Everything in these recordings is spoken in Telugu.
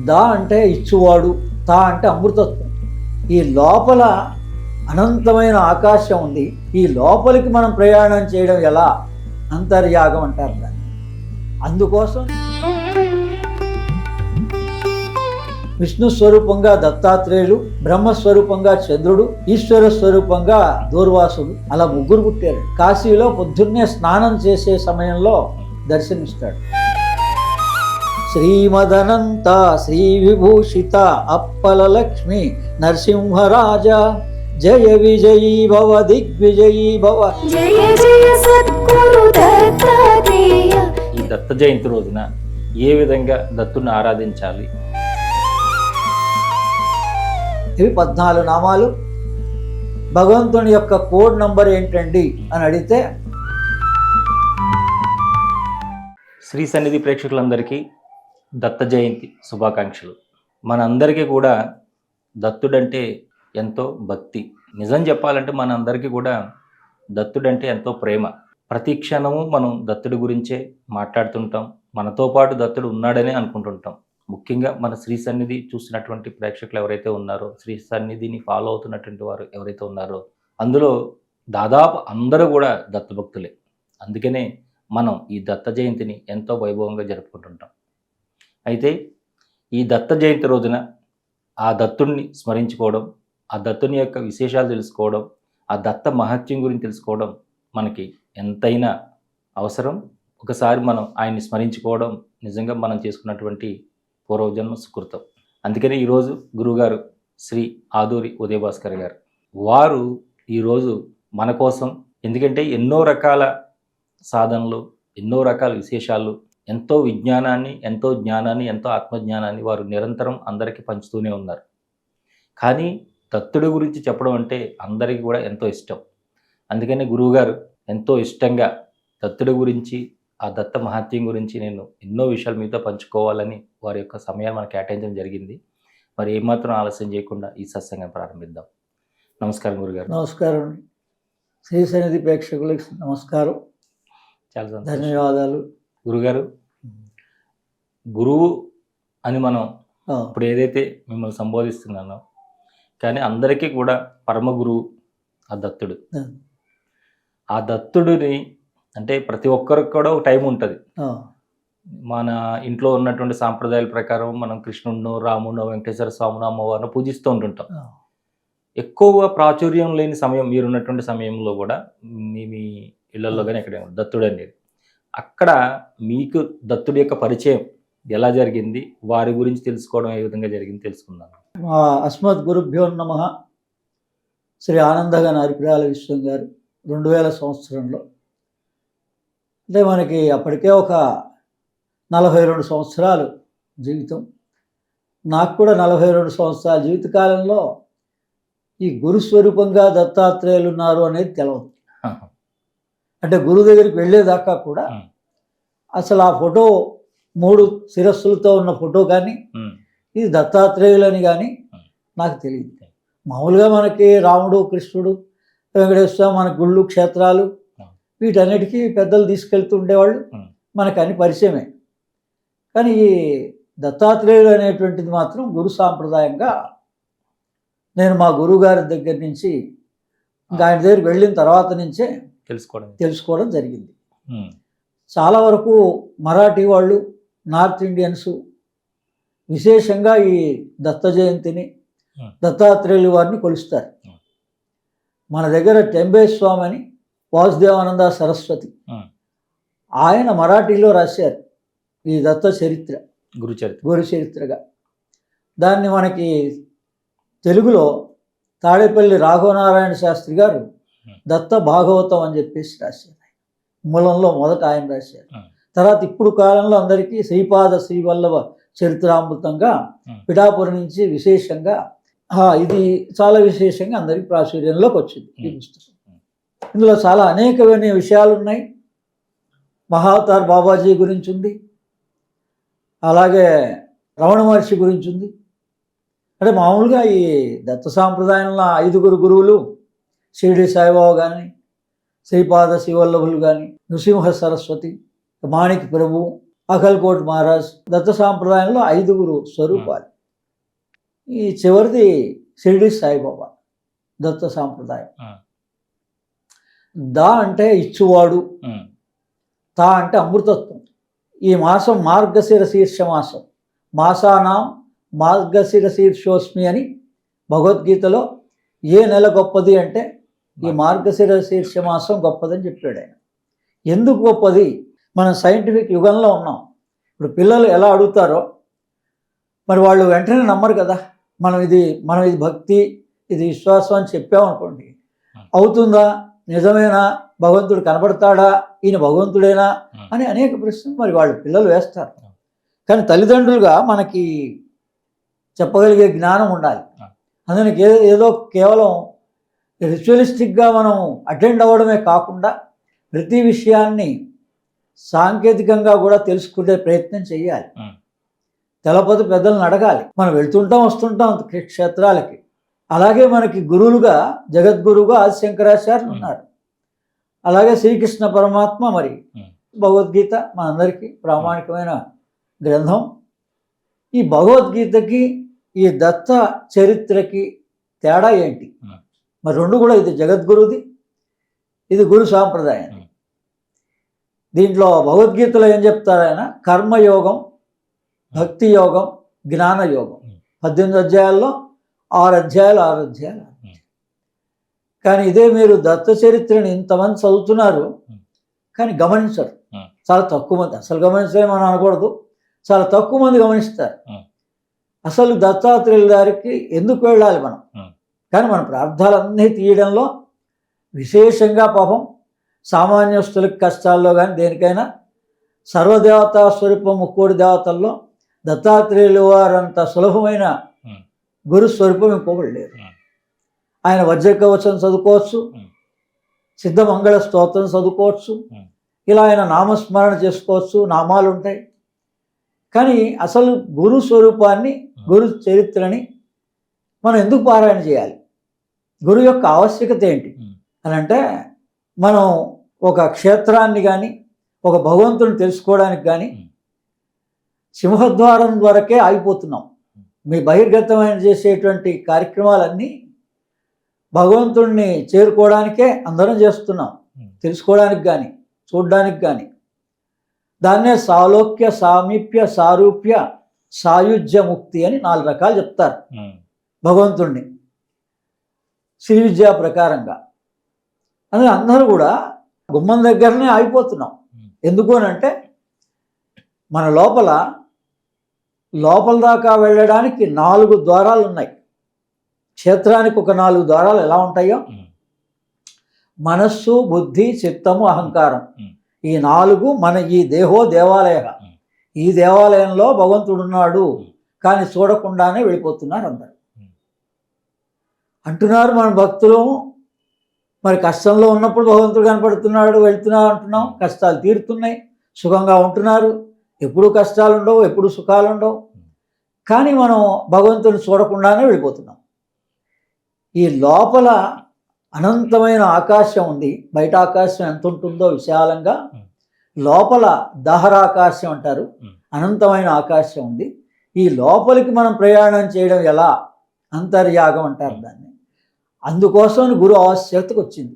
దా అంటే ఇచ్చువాడు, తా అంటే అమృతత్వం. ఈ లోపల అనంతమైన ఆకాశం ఉంది. ఈ లోపలికి మనం ప్రయాణం చేయడం ఎలా? అంతర్యాగం అంటారు దాన్ని. అందుకోసం విష్ణు స్వరూపంగా దత్తాత్రేయులు, బ్రహ్మస్వరూపంగా చంద్రుడు, ఈశ్వర స్వరూపంగా దూర్వాసుడు, అలా ముగ్గురు పుట్టారు. కాశీలో పొద్దున్నే స్నానం చేసే సమయంలో దర్శనమిస్తాడు. శ్రీమదనంత శ్రీ విభూషిత అప్పల లక్ష్మి నరసింహరాజ జయ విజయీ భవ దిగ్విజయీ భవ. జయ జయ సద్గురు దత్తాత్రేయ. ఈ దత్త జయంతి రోజున ఏ విధంగా దత్తుని ఆరాధించాలి? ఇవి 14 నామాలు. భగవంతుని యొక్క కోడ్ నంబర్ ఏంటండి అని అడిగితే, శ్రీ సన్నిధి ప్రేక్షకులందరికీ దత్త జయంతి శుభాకాంక్షలు. మనందరికీ కూడా దత్తుడంటే ఎంతో భక్తి. నిజం చెప్పాలంటే మనందరికీ కూడా దత్తుడంటే ఎంతో ప్రేమ. ప్రతి క్షణము మనం దత్తుడి గురించే మాట్లాడుతుంటాం. మనతో పాటు దత్తుడు ఉన్నాడనే అనుకుంటుంటాం. ముఖ్యంగా మన శ్రీ సన్నిధి చూసినటువంటి ప్రేక్షకులు ఎవరైతే ఉన్నారో, శ్రీ సన్నిధిని ఫాలో అవుతున్నటువంటి వారు ఎవరైతే ఉన్నారో, అందులో దాదాపు అందరూ కూడా దత్తభక్తులే. అందుకనే మనం ఈ దత్త జయంతిని ఎంతో వైభవంగా జరుపుకుంటుంటాం. అయితే ఈ దత్త జయంతి రోజున ఆ దత్తుడిని స్మరించుకోవడం, ఆ దత్తుని యొక్క విశేషాలు తెలుసుకోవడం, ఆ దత్త మహత్యం గురించి తెలుసుకోవడం మనకి ఎంతైనా అవసరం. ఒకసారి మనం ఆయన్ని స్మరించుకోవడం నిజంగా మనం చేసుకున్నటువంటి పూర్వజన్మ సుకృతం. అందుకని ఈరోజు గురువుగారు శ్రీ ఆదూరి ఉదయభాస్కర్ గారు వారు ఈరోజు మన కోసం, ఎందుకంటే ఎన్నో రకాల సాధనలు, ఎన్నో రకాల విశేషాలు, ఎంతో విజ్ఞానాన్ని, ఎంతో జ్ఞానాన్ని, ఎంతో ఆత్మజ్ఞానాన్ని వారు నిరంతరం అందరికీ పంచుతూనే ఉన్నారు. కానీ దత్తుడి గురించి చెప్పడం అంటే అందరికీ కూడా ఎంతో ఇష్టం. అందుకని గురువుగారు ఎంతో ఇష్టంగా దత్తుడి గురించి, ఆ దత్త మహత్యం గురించి నేను ఎన్నో విషయాలు మీతో పంచుకోవాలని వారి యొక్క సమయాన్ని మనకు కేటాయించడం జరిగింది. మరి ఏమాత్రం ఆలస్యం చేయకుండా ఈ సత్సంగం ప్రారంభిద్దాం. నమస్కారం గురుగారు. నమస్కారం. శ్రీ సన్నిధి ప్రేక్షకులకు నమస్కారం, చాలా సంతోషం. ధన్యవాదాలు. గురుగారు, గురువు అని మనం ఇప్పుడు ఏదైతే మిమ్మల్ని సంబోధిస్తున్నానో, కానీ అందరికీ కూడా పరమ గురువు ఆ దత్తుడు. ఆ దత్తుడిని అంటే ప్రతి ఒక్కరికి కూడా ఒక టైం ఉంటుంది. మన ఇంట్లో ఉన్నటువంటి సాంప్రదాయాల ప్రకారం మనం కృష్ణుడినో, రాముడినో, వెంకటేశ్వర స్వామినో, అమ్మవారినో పూజిస్తూ ఉంటుంటాం. ఎక్కువగా ప్రాచుర్యం లేని సమయం మీరున్నటువంటి సమయంలో కూడా మీ ఇళ్లలో కానీ ఎక్కడ దత్తుడు అనేది, అక్కడ మీకు దత్తుడి యొక్క పరిచయం ఎలా జరిగింది, వారి గురించి తెలుసుకోవడం ఏ విధంగా జరిగింది తెలుసుకుందాం. అస్మద్ గురుభ్యో నమః. శ్రీ ఆనందగా నారిపిరాల విశ్వం గారు 2000 సంవత్సరంలో, అంటే మనకి అప్పటికే ఒక 42 సంవత్సరాలు జీవితం. నాకు కూడా 42 సంవత్సరాల జీవితకాలంలో ఈ గురుస్వరూపంగా దత్తాత్రేయులు ఉన్నారు అనేది తెలియదు. అంటే గురువు దగ్గరికి వెళ్ళేదాకా కూడా అసలు ఆ ఫోటో 3 శిరస్సులతో ఉన్న ఫోటో కానీ, ఇది దత్తాత్రేయులని కానీ నాకు తెలియదు. మామూలుగా మనకి రాముడు, కృష్ణుడు, వెంకటేశ్వర, మన గుళ్ళు, క్షేత్రాలు, వీటన్నిటికీ పెద్దలు తీసుకెళ్తూ ఉండేవాళ్ళు, మనకు అన్ని పరిచయమే. కానీ ఈ దత్తాత్రేయుడు అనేటువంటిది మాత్రం గురు సాంప్రదాయంగా నేను మా గురువుగారి దగ్గర నుంచి, ఇంకా ఆయన దగ్గరికి వెళ్ళిన తర్వాత నుంచే తెలుసుకోవడం జరిగింది. చాలా వరకు మరాఠీ వాళ్ళు, నార్త్ ఇండియన్స్ విశేషంగా ఈ దత్త జయంతిని, దత్తాత్రేయులు వారిని కొలుస్తారు. మన దగ్గర టెంబే స్వామి అని వాసుదేవానంద సరస్వతి, ఆయన మరాఠీలో రాశారు ఈ దత్త చరిత్ర, గురు చరిత్రగా. దాన్ని మనకి తెలుగులో తాడేపల్లి రాఘవనారాయణ శాస్త్రి గారు దత్త భాగవతం అని చెప్పేసి రాశారు. మూలంలో మొదట ఆయన రాశారు. తర్వాత ఇప్పుడు కాలంలో అందరికీ శ్రీపాద శ్రీవల్లభ చరిత్రామృతంగా పిఠాపురం నుంచి విశేషంగా, ఇది చాలా విశేషంగా అందరికీ ప్రాచుర్యంలోకి వచ్చింది ఈ పుస్తకం. ఇందులో చాలా అనేకమైన విషయాలు ఉన్నాయి. మహావతార్ బాబాజీ గురించి ఉంది, అలాగే రమణ మహర్షి గురించి ఉంది. అంటే మామూలుగా ఈ దత్త సాంప్రదాయంలో 5 గురువులు, షిరిడి సాయిబాబా కానీ, శ్రీపాద శ్రీవల్లభులు కానీ, నృసింహ సరస్వతి, మాణిక్ ప్రభు, అకల్కోట్ మహారాజ్. దత్త సాంప్రదాయంలో 5 స్వరూపాలు. ఈ చివరిది షిరిడి సాయిబాబా దత్త సాంప్రదాయం. దా అంటే ఇచ్చువాడు, తా అంటే అమృతత్వం. ఈ మాసం మార్గశిర శీర్ష మాసం. మాసానాం మార్గశిర శీర్షోస్మి అని భగవద్గీతలో ఏ నెల గొప్పది అంటే ఈ మార్గశిర శీర్ష మాసం గొప్పదని చెప్పాడు ఆయన. ఎందుకు గొప్పది? మనం సైంటిఫిక్ యుగంలో ఉన్నాం. ఇప్పుడు పిల్లలు ఎలా అడుగుతారో మరి వాళ్ళు వెంటనే నమ్మరు కదా. మనం ఇది భక్తి, ఇది విశ్వాసం అని చెప్పామనుకోండి, అవుతుందా, నిజమేనా, భగవంతుడు కనబడతాడా, ఈయన భగవంతుడేనా అని అనేక ప్రశ్నలు మరి వాళ్ళు పిల్లలు వేస్తారు. కానీ తల్లిదండ్రులుగా మనకి చెప్పగలిగే జ్ఞానం ఉండాలి. అందుకని ఏదో కేవలం రిచువలిస్టిక్గా మనం అటెండ్ అవ్వడమే కాకుండా ప్రతి విషయాన్ని సాంకేతికంగా కూడా తెలుసుకునే ప్రయత్నం చేయాలి. తెలపతి పెద్దలను అడగాలి. మనం వెళ్తుంటాం వస్తుంటాం క్షేత్రాలకి. అలాగే మనకి గురువులుగా జగద్గురువుగా ఆది శంకరాచార్యులు ఉన్నారు. అలాగే శ్రీకృష్ణ పరమాత్మ. మరి భగవద్గీత మనందరికీ ప్రామాణికమైన గ్రంథం. ఈ భగవద్గీతకి ఈ దత్త చరిత్రకి తేడా ఏంటి? మరి రెండు కూడా, ఇది జగద్గురుది, ఇది గురు సాంప్రదాయం. దీంట్లో భగవద్గీతలో ఏం చెప్తారు ఆయన? కర్మయోగం, భక్తి యోగం, జ్ఞాన యోగం. 18 అధ్యాయాల్లో 6 అధ్యాయాలు. కానీ ఇదే మీరు దత్త చరిత్రని ఇంతమంది చదువుతున్నారు కానీ గమనించరు. చాలా తక్కువ మంది. అసలు గమనించలే మనం అనకూడదు, చాలా తక్కువ మంది గమనిస్తారు. అసలు దత్తాత్రేయుల గారికి ఎందుకు వెళ్ళాలి మనం? కానీ మన ప్రార్థనలన్నీ తీయడంలో విశేషంగా పాపం సామాన్యస్తులకి కష్టాల్లో కానీ దేనికైనా సర్వదేవతా స్వరూపం 3 దేవతల్లో దత్తాత్రేయుల వారంత సులభమైన గురు స్వరూపం ఇంకొకటి లేదు. ఆయన వజ్రకవచం చదువుకోవచ్చు, సిద్ధమంగళ స్తోత్రం చదువుకోవచ్చు, ఇలా ఆయన నామస్మరణ చేసుకోవచ్చు, నామాలు ఉంటాయి. కానీ అసలు గురు స్వరూపాన్ని, గురు చరిత్రని మనం ఎందుకు పారాయణ చేయాలి? గురువు యొక్క ఆవశ్యకత ఏంటి అని అంటే, మనం ఒక క్షేత్రాన్ని కానీ ఒక భగవంతుని తెలుసుకోవడానికి కానీ సింహద్వారం వరకే ఆగిపోతున్నాం. మీ బహిర్గతమైన చేసేటువంటి కార్యక్రమాలన్నీ భగవంతుడిని చేరుకోవడానికే అందరం చేస్తున్నాం, తెలుసుకోవడానికి కానీ చూడడానికి కానీ. దాన్నే సాలోక్య, సామీప్య, సారూప్య, సాయుజ్య ముక్తి అని 4 రకాలు చెప్తారు భగవంతుణ్ణి శ్రీ విద్యా ప్రకారంగా. అందుకే అందరూ కూడా గుమ్మం దగ్గరనే ఆగిపోతున్నాం. ఎందుకు అని అంటే, మన లోపల దాకా వెళ్ళడానికి 4 ద్వారాలు ఉన్నాయి. క్షేత్రానికి ఒక 4 ద్వారాలు ఎలా ఉంటాయో, మనస్సు, బుద్ధి, చిత్తము, అహంకారం, ఈ 4 మన ఈ దేహో దేవాలయ, ఈ దేవాలయంలో భగవంతుడు ఉన్నాడు కానీ చూడకుండానే వెళ్ళిపోతున్నారు అందరు అంటున్నారు మన భక్తులు. మరి కష్టంలో ఉన్నప్పుడు భగవంతుడు కనపడుతున్నాడు, వెళ్తున్నారు అంటున్నాం. కష్టాలు తీరుతున్నాయి, సుఖంగా ఉంటున్నారు. ఎప్పుడు కష్టాలు ఉండవు, ఎప్పుడు సుఖాలు ఉండవు. కానీ మనం భగవంతుని చూడకుండానే వెళ్ళిపోతున్నాం. ఈ లోపల అనంతమైన ఆకాశం ఉంది. బయట ఆకాశం ఎంత ఉంటుందో విశాలంగా, లోపల దహరాకాశం అంటారు, అనంతమైన ఆకాశం ఉంది. ఈ లోపలికి మనం ప్రయాణం చేయడం ఎలా? అంతర్యాగం అంటారు దాన్ని. అందుకోసం గురు ఆవశ్యకతకు వచ్చింది.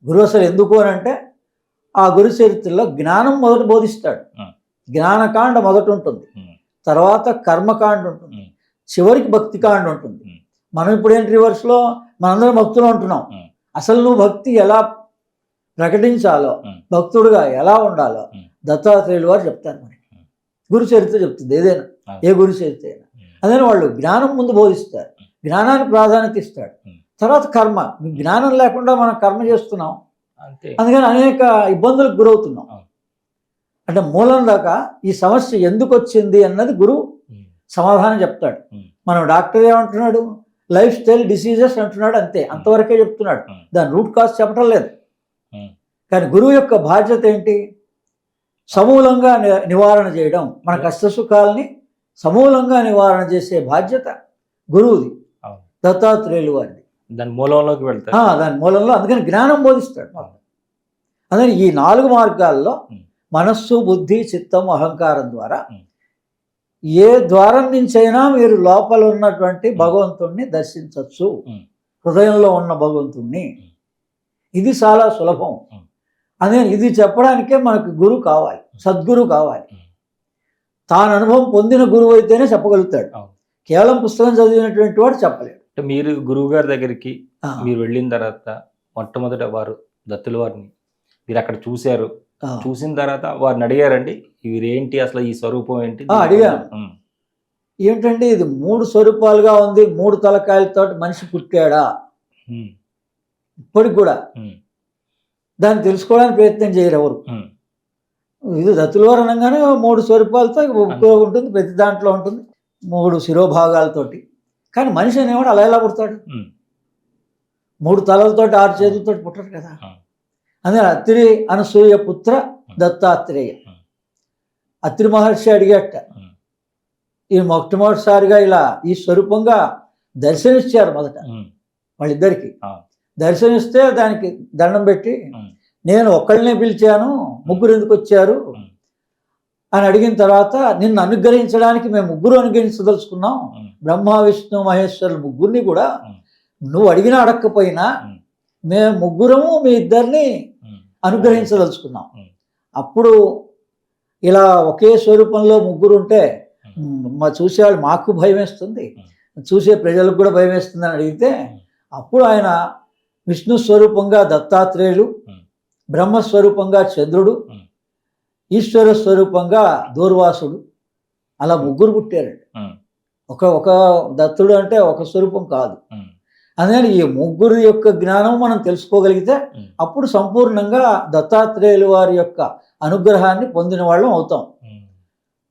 గురువు అసలు ఎందుకు అని అంటే, ఆ గురు చరిత్రలో జ్ఞానం మొదట బోధిస్తాడు. జ్ఞానకాండ మొదట ఉంటుంది, తర్వాత కర్మకాండ ఉంటుంది, చివరికి భక్తికాండ ఉంటుంది. మనం ఇప్పుడు ఏంటి రివర్స్లో మనందరం భక్తులు అంటున్నాం. అసలు నువ్వు భక్తి ఎలా ప్రకటించాలో, భక్తుడుగా ఎలా ఉండాలో దత్తాత్రేయులు వారు చెప్తారు. మనకి గురు చరిత్ర చెప్తుంది. ఏదైనా ఏ గురు చరిత్ర అయినా అదే వాళ్ళు జ్ఞానం ముందు బోధిస్తారు, జ్ఞానానికి ప్రాధాన్యత ఇస్తాడు, తర్వాత కర్మ. జ్ఞానం లేకుండా మనం కర్మ చేస్తున్నాం, అందుకని అనేక ఇబ్బందులకు గురవుతున్నాం. అంటే మూలం దాకా ఈ సమస్య ఎందుకు వచ్చింది అన్నది గురువు సమాధానం చెప్తాడు. మనం డాక్టర్ ఏమంటున్నాడు? లైఫ్ స్టైల్ డిసీజెస్ అంటున్నాడు, అంతే, అంతవరకే చెప్తున్నాడు. దాని రూట్ కాజ్ చెప్పడం లేదు. కానీ గురువు యొక్క బాధ్యత ఏంటి? సమూలంగా నివారణ చేయడం. మన కష్ట సుఖాలని సమూలంగా నివారణ చేసే బాధ్యత గురువుది, దత్తాత్రేయులు వారిది. దాని మూలంలోకి వెళ్తాడు. దాని మూలంలో అందుకని జ్ఞానం బోధిస్తాడు. అందుకని ఈ 4 మార్గాల్లో మనస్సు, బుద్ధి, చిత్తం, అహంకారం ద్వారా ఉమ్. ఏ ద్వారం నుంచైనా మీరు లోపల ఉన్నటువంటి భగవంతుణ్ణి దర్శించవచ్చు. ఉమ్. హృదయంలో ఉన్న భగవంతుణ్ణి. ఉమ్. ఇది చాలా సులభం. ఉమ్. అదే ఇది చెప్పడానికే మనకు గురువు కావాలి, సద్గురువు కావాలి. ఉమ్. తాను అనుభవం పొందిన గురువు అయితేనే చెప్పగలుగుతాడు. అవును. కేవలం పుస్తకం చదివినటువంటి వాడు చెప్పలేడు. అంటే మీరు గురువు గారి దగ్గరికి ఆ, మీరు వెళ్ళిన తర్వాత మొట్టమొదట వారు దత్తుల వారిని మీరు అక్కడ చూశారు. ఆ. చూసిన తర్వాత వారిని అడిగారండి వీరేంటి అసలు ఈ స్వరూపం ఏంటి? అడిగాను. ఉమ్. ఏంటంటే ఇది 3 స్వరూపాలుగా ఉంది, 3 తలకాయలతో మనిషి పుట్టాడా? ఉమ్. ఇప్పటికి కూడా ఉమ్. దాన్ని తెలుసుకోవడానికి ప్రయత్నం చేయరు ఎవరు. ఉమ్. ఇది దత్తుల వారు అనగానే 3 స్వరూపాలతో ఉంటుంది, ప్రతి దాంట్లో ఉంటుంది 3 శిరోభాగాలతోటి. కానీ మనిషి అనేవాడు అలా ఎలా పుడతాడు? ఉమ్. 3 తలలతోటి 6 చేతులతోటి పుట్టడు కదా. ఉమ్. అందుకని అత్రి అనసూయ పుత్ర దత్తాత్రేయ. అత్రి మహర్షి అడిగట, ఉమ్. ఈ మొట్టమొదటిసారిగా ఇలా ఈ స్వరూపంగా దర్శనమిచ్చారు మొదట ఉమ్. వాళ్ళిద్దరికి. ఆ. దర్శనమిస్తే దానికి దండం పెట్టి, ఉమ్. నేను ఒక్కళ్ళనే పిలిచాను, ముగ్గురు ఎందుకు వచ్చారు ఉమ్. అని అడిగిన తర్వాత, నిన్ను అనుగ్రహించడానికి మేము ముగ్గురు అనుగ్రహించదలుచుకున్నాం. ఉమ్. బ్రహ్మ, విష్ణు, మహేశ్వరులు ముగ్గురిని కూడా ఉమ్. నువ్వు అడిగినా అడగకపోయినా ఉమ్. మేము ముగ్గురము మీ ఇద్దరిని ఉమ్. అనుగ్రహించదలుచుకున్నాం. ఉమ్. అప్పుడు ఇలా ఒకే స్వరూపంలో ముగ్గురు ఉంటే మా చూసేవాళ్ళు మాకు భయం వేస్తుంది, చూసే ప్రజలకు కూడా భయం వేస్తుంది అని అడిగితే, అప్పుడు ఆయన విష్ణు స్వరూపంగా దత్తాత్రేయుడు, బ్రహ్మస్వరూపంగా చంద్రుడు, ఈశ్వర స్వరూపంగా దూర్వాసుడు, అలా ముగ్గురు పుట్టారండి. ఒక దత్తుడు అంటే ఒక స్వరూపం కాదు. అందుకని ఈ ముగ్గురు యొక్క జ్ఞానం మనం తెలుసుకోగలిగితే అప్పుడు సంపూర్ణంగా దత్తాత్రేయుల వారి యొక్క అనుగ్రహాన్ని పొందిన వాళ్ళం అవుతాం.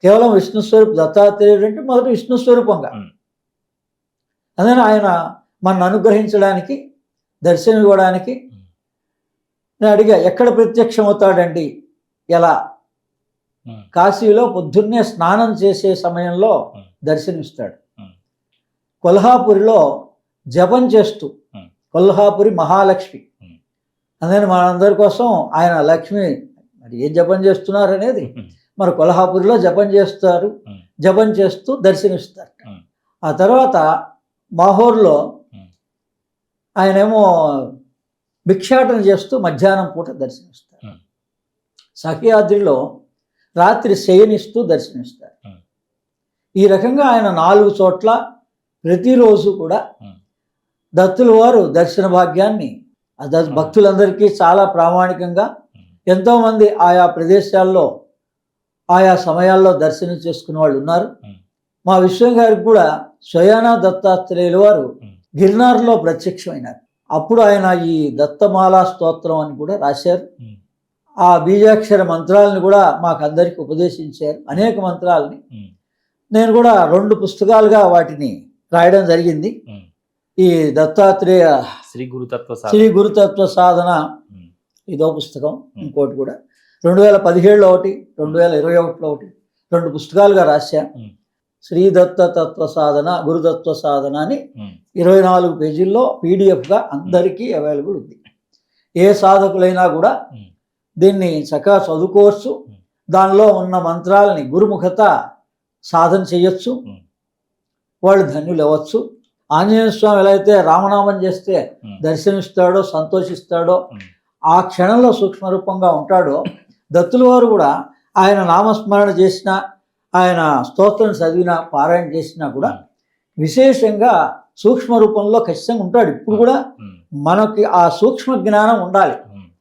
కేవలం విష్ణు స్వరూపం దత్తాత్రేయుడు అంటే మొదటి విష్ణు స్వరూపంగా. అందుకని ఆయన మన అనుగ్రహించడానికి, దర్శనం ఇవ్వడానికి నేను అడిగా, ఎక్కడ ప్రత్యక్షం అవుతాడండి? ఎలా? కాశీలో పొద్దున్నే స్నానం చేసే సమయంలో దర్శనమిస్తాడు. కొల్హాపురిలో జపం చేస్తూ, కొల్హాపురి మహాలక్ష్మి, అందుకని మనందరి కోసం ఆయన లక్ష్మి మరి ఏం జపం చేస్తున్నారు అనేది మరి కొల్హాపురిలో జపం చేస్తారు, జపం చేస్తూ దర్శనమిస్తారు. ఆ తర్వాత మాహోర్లో ఆయనేమో భిక్షాటన చేస్తూ మధ్యాహ్నం పూట దర్శనమిస్తారు. సహ్యాద్రిలో రాత్రి శయనిస్తూ దర్శనమిస్తారు. ఈ రకంగా ఆయన 4 చోట్ల ప్రతిరోజు కూడా దత్తుల వారు దర్శన భాగ్యాన్ని భక్తులందరికీ చాలా ప్రామాణికంగా ఎంతోమంది ఆయా ప్రదేశాల్లో ఆయా సమయాల్లో దర్శనం చేసుకునే వాళ్ళు ఉన్నారు. మా విశ్వం గారికి కూడా స్వయానా దత్తాత్రేయుల వారు గిర్నార్లో ప్రత్యక్షమైనారు. అప్పుడు ఆయన ఈ దత్తమాలా స్తోత్రం అని కూడా రాశారు. ఆ బీజాక్షర మంత్రాలను కూడా మాకు అందరికి ఉపదేశించారు, అనేక మంత్రాలని. నేను కూడా 2 పుస్తకాలుగా వాటిని రాయడం జరిగింది. ఈ దత్తాత్రేయ శ్రీ గురుతత్వ సాధన ఇదో పుస్తకం, ఇంకోటి కూడా 2017లో ఒకటి, 2021లో ఒకటి, 2 పుస్తకాలుగా రాశా. శ్రీ దత్తతత్వ సాధన, గురుతత్వ సాధన అని 24 పేజీల్లో పీడిఎఫ్గా అందరికీ అవైలబుల్ ఉంది. ఏ సాధకులైనా కూడా దీన్ని చక్కగా చదువుకోవచ్చు. దానిలో ఉన్న మంత్రాలని గురుముఖత సాధన చేయొచ్చు, వాళ్ళు ధన్యులు అవ్వచ్చు. ఆంజనేయ స్వామి ఎలా అయితే రామనామం చేస్తే దర్శనమిస్తాడో, సంతోషిస్తాడో, ఆ క్షణంలో సూక్ష్మరూపంగా ఉంటాడో, దత్తుల వారు కూడా ఆయన నామస్మరణ చేసినా, ఆయన స్తోత్రం చదివినా, పారాయణ చేసినా కూడా విశేషంగా సూక్ష్మ రూపంలో ఖచ్చితంగా ఉంటాడు. ఇప్పుడు కూడా మనకి ఆ సూక్ష్మ జ్ఞానం ఉండాలి.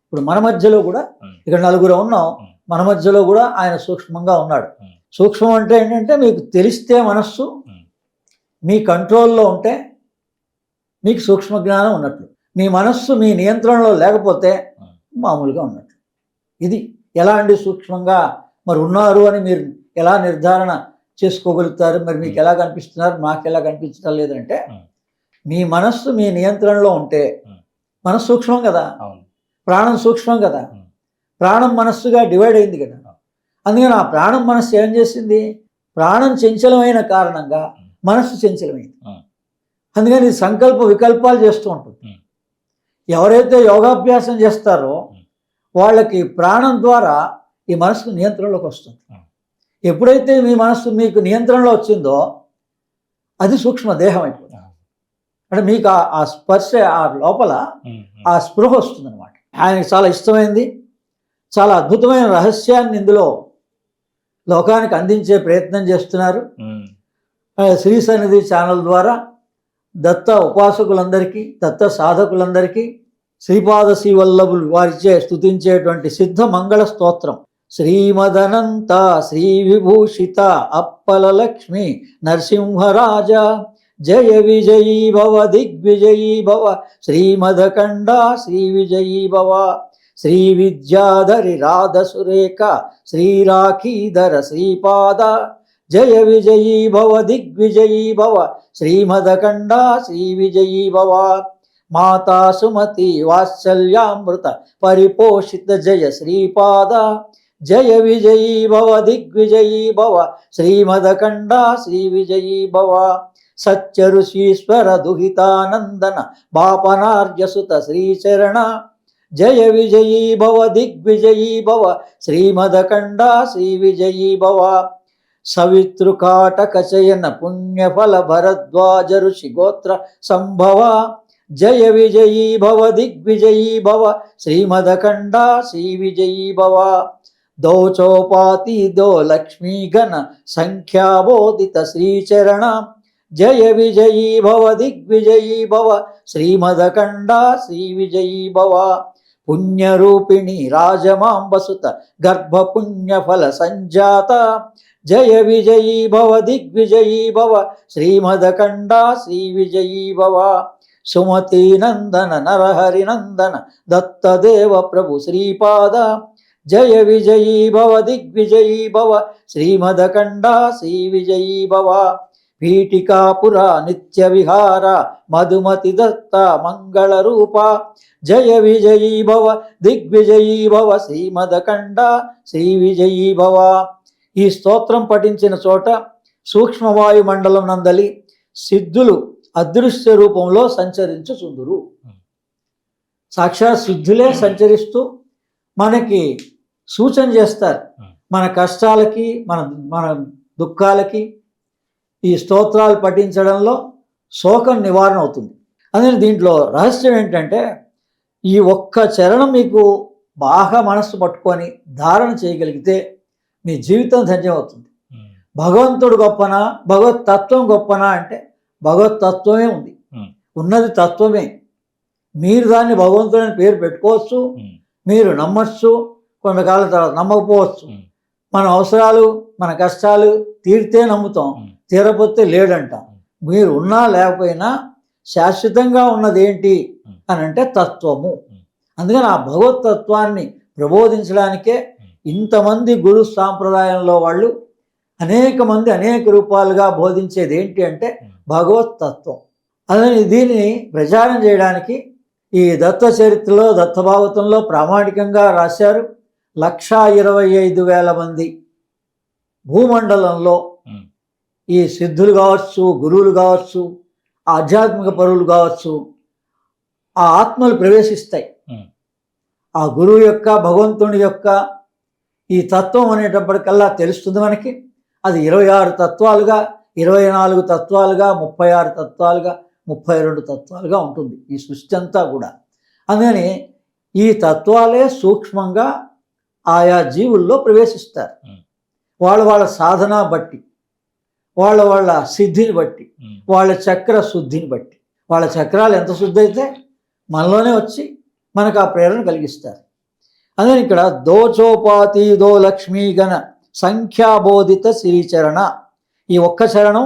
ఇప్పుడు మన మధ్యలో కూడా ఇక్కడ 4 ఉన్నాం, మన మధ్యలో కూడా ఆయన సూక్ష్మంగా ఉన్నాడు. సూక్ష్మం అంటే ఏంటంటే, మీకు తెలిస్తే మనస్సు మీ కంట్రోల్లో ఉంటే మీకు సూక్ష్మ జ్ఞానం ఉన్నట్లు, మీ మనస్సు మీ నియంత్రణలో లేకపోతే మామూలుగా ఉన్నట్లు. ఇది ఎలా అండి సూక్ష్మంగా మరి ఉన్నారు అని మీరు ఎలా నిర్ధారణ చేసుకోగలుగుతారు? మరి మీకు ఎలా కనిపిస్తున్నారు, మాకు ఎలా కనిపించడం లేదంటే, మీ మనస్సు మీ నియంత్రణలో ఉంటే, మనస్సు సూక్ష్మం కదా, ప్రాణం సూక్ష్మం కదా, ప్రాణం మనస్సుగా డివైడ్ అయింది కదా. అందుకని ఆ ప్రాణం మనస్సు ఏం చేసింది? ప్రాణం చంచలమైన కారణంగా మనస్సు చంచలమైంది. అందుకని సంకల్ప వికల్పాలు చేస్తూ ఉంటుంది. ఎవరైతే యోగాభ్యాసం చేస్తారో వాళ్ళకి ప్రాణం ద్వారా ఈ మనసు నియంత్రణలోకి వస్తుంది. ఎప్పుడైతే మీ మనస్సు మీకు నియంత్రణలో వచ్చిందో అది సూక్ష్మ దేహం అయిపోతుంది. అంటే మీకు ఆ స్పర్శ, ఆ లోపల ఆ స్పృహ వస్తుంది అనమాట. ఆయనకి చాలా ఇష్టమైంది, చాలా అద్భుతమైన రహస్యాన్ని ఇందులో లోకానికి అందించే ప్రయత్నం చేస్తున్నారు. శ్రీ సన్నిధి ఛానల్ ద్వారా దత్త ఉపాసకులందరికీ, దత్త సాధకులందరికీ శ్రీపాద శ్రీవల్లభులు వారిచే స్తుతించేటువంటి సిద్ధ మంగళ స్తోత్రం. శ్రీమదనంత శ్రీ విభూషిత అప్పల లక్ష్మి నరసింహరాజ జయ విజయీ భవ దిగ్విజయీ భవ శ్రీమదకండ శ్రీ విజయీ భవ శ్రీ విద్యాధరి రాధ సురేఖ శ్రీరాఖీధర శ్రీపాద జయ విజయీ భవ దిగ్విజయీ భవ శ్రీమదకండ శ్రీ విజయీ భవ మాతా సుమతి వాత్సల్యామృత పరిపోషిత జయ శ్రీపాద జయ విజయీ భవ దిగ్విజయీ భవ శ్రీమదకండ శ్రీ విజయీ భవ సత్య ఋషీశ్వర దుహితానందన బాపనార్యసుత శ్రీచరణ జయ విజయీ భవ దిగ్విజయీ భవ శ్రీమదకండ శ్రీ విజయీ భవ సవితృకాటక చయన పుణ్యఫల భరద్వాజ ఋషి గోత్ర సంభవ జయ విజయీ భవ దిగ్విజయీ భవ శ్రీమదకండ శ్రీ విజయీ భవ దోచోపాతి దో లక్ష్మీ గణ సంఖ్యాబోధిత శ్రీచరణ జయ విజయీ భవ దిగ్విజయీ భవ శ్రీమదకండ శ్రీ విజయీ భవ పుణ్యరూపిణి రాజమాంబసుత గర్భపుణ్యఫల సంజాత జయ విజయీ భవ దిగ్విజయీ భవ శ్రీమదకండ శ్రీ విజయీ భవ సుమతి నందన నరహరి నందన దత్తదేవ ప్రభు శ్రీపాద జయ విజయీ భవ దిగ్విజయీ భవ శ్రీమదకండ శ్రీ విజయీ భవ పీఠికాపుర నిత్య విహార మధుమతి దత్త మంగళ రూప జయ విజయీ భవ దిగ్విజయీ భవ శ్రీమదకండ శ్రీ విజయీ భవ. ఈ స్తోత్రం పఠించిన చోట సూక్ష్మవాయు మండలం నందలి సిద్ధులు అదృశ్య రూపంలో సంచరించుచుందురు. సాక్షాత్ సిద్ధులే సంచరిస్తూ మనకి సూచన చేస్తారు. మన కష్టాలకి, మన దుఃఖాలకి ఈ స్తోత్రాలు పఠించడంలో శోకం నివారణ అవుతుంది. అందుకని దీంట్లో రహస్యం ఏంటంటే, ఈ ఒక్క చరణం మీకు బాగా మనస్సు పట్టుకొని ధారణ చేయగలిగితే మీ జీవితం ధన్యమవుతుంది. భగవంతుడు గొప్పనా, భగవత్ తత్వం గొప్పనా అంటే భగవత్ తత్వమే ఉంది, ఉన్నది తత్వమే. మీరు దాన్ని భగవంతుడని పేరు పెట్టుకోవచ్చు, మీరు నమ్మచ్చు, కొంతకాలం తర్వాత నమ్మకపోవచ్చు. మన అవసరాలు, మన కష్టాలు తీరితే నమ్ముతాం, తీరపోతే లేడంటాం. మీరు ఉన్నా లేకపోయినా శాశ్వతంగా ఉన్నది ఏంటి అని అంటే తత్వము. అందుకని ఆ భగవత్ తత్వాన్ని ప్రబోధించడానికే ఇంతమంది గురు సాంప్రదాయంలో వాళ్ళు అనేక మంది అనేక రూపాలుగా బోధించేది ఏంటి అంటే భగవత్ తత్వం. అందుకని దీన్ని ప్రచారం చేయడానికి ఈ దత్త చరిత్రలో, దత్త భాగవతంలో ప్రామాణికంగా రాశారు. 1,25,000 మంది భూమండలంలో ఈ సిద్ధులు కావచ్చు, గురువులు కావచ్చు, ఆధ్యాత్మిక పరువులు కావచ్చు, ఆ ఆత్మలు ప్రవేశిస్తాయి. ఆ గురువు యొక్క, భగవంతుని యొక్క ఈ తత్వం అనేటప్పటికల్లా తెలుస్తుంది మనకి. అది 26 తత్వాలుగా, 24 తత్వాలుగా, 36 తత్వాలుగా, 32 తత్వాలుగా ఉంటుంది ఈ సృష్టి అంతా కూడా. అందుకని ఈ తత్వాలే సూక్ష్మంగా ఆయా జీవుల్లో ప్రవేశిస్తారు. వాళ్ళ సాధన బట్టి, వాళ్ళ సిద్ధిని బట్టి, వాళ్ళ చక్ర శుద్ధిని బట్టి. వాళ్ళ చక్రాలు ఎంత శుద్ధి అయితే మనలోనే వచ్చి మనకు ఆ ప్రేరణ కలిగిస్తారు. అందుకని ఇక్కడ దోచోపాతి దో లక్ష్మీ గణ సంఖ్యాబోధిత శ్రీచరణ, ఈ ఒక్క చరణం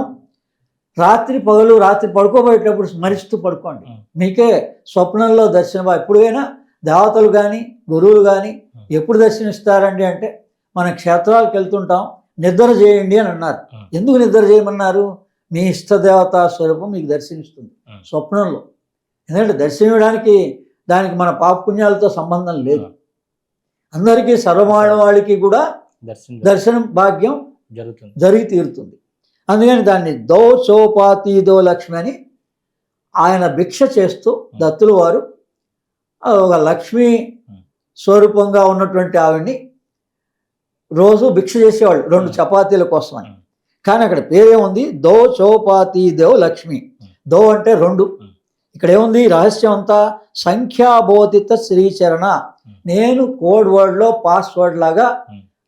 రాత్రి పగలు, రాత్రి పడుకోబోయేటప్పుడు స్మరిస్తూ పడుకోండి. మీకే స్వప్నంలో దర్శనం. ఎప్పుడైనా దేవతలు కానీ గురువులు కానీ ఎప్పుడు దర్శనమిస్తారండి అంటే, మన క్షేత్రాలకు వెళ్తుంటాం, నిద్ర చేయండి అని అన్నారు. ఎందుకు నిద్ర చేయమన్నారు? మీ ఇష్టదేవతా స్వరూపం మీకు దర్శనమిస్తుంది స్వప్నంలో. ఎందుకంటే దర్శనమివ్వడానికి దానికి మన పాపపుణ్యాలతో సంబంధం లేదు. అందరికీ, సర్వమానవాళికి కూడా దర్శనం భాగ్యం జరిగి తీరుతుంది. అందుకని దాన్ని దోచోపాతి దో లక్ష్మి అని ఆయన భిక్ష చేస్తూ దత్తులు వారు ఒక లక్ష్మీ స్వరూపంగా ఉన్నటువంటి ఆవిడ్ని రోజు భిక్ష చేసేవాళ్ళు 2 చపాతీల కోసం అని. కానీ అక్కడ పేరేముంది? దో చౌపాతి దేవ్ లక్ష్మి. దో అంటే 2. ఇక్కడ ఏముంది రహస్యం అంతా? సంఖ్యాబోధిత శ్రీచరణ. నేను కోడ్ వర్డ్లో పాస్వర్డ్ లాగా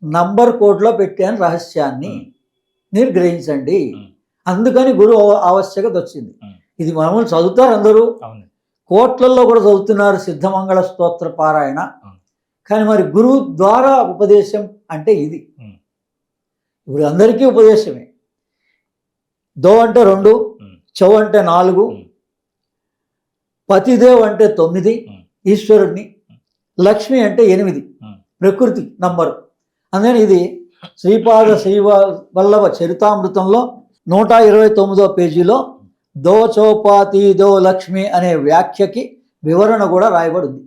నంబర్ కోడ్లో పెట్టాను రహస్యాన్ని, మీరు గ్రహించండి. అందుకని గురువు ఆవశ్యకత వచ్చింది. ఇది మామూలు చదువుతారు అందరూ, కోట్లల్లో కూడా చదువుతున్నారు సిద్ధమంగళ స్తోత్ర పారాయణ. కానీ మరి గురువు ద్వారా ఉపదేశం అంటే ఇది. ఇప్పుడు అందరికీ ఉపదేశమే. దో అంటే 2, చౌ అంటే 4, పతిదేవ్ అంటే 9 ఈశ్వరుడిని, లక్ష్మి అంటే 8 ప్రకృతి నంబరు. అందుకని ఇది శ్రీపాద శ్రీవల్లభ చరితామృతంలో 129వ పేజీలో దో చౌపాతి దో లక్ష్మి అనే వ్యాఖ్యకి వివరణ కూడా రాయబడింది.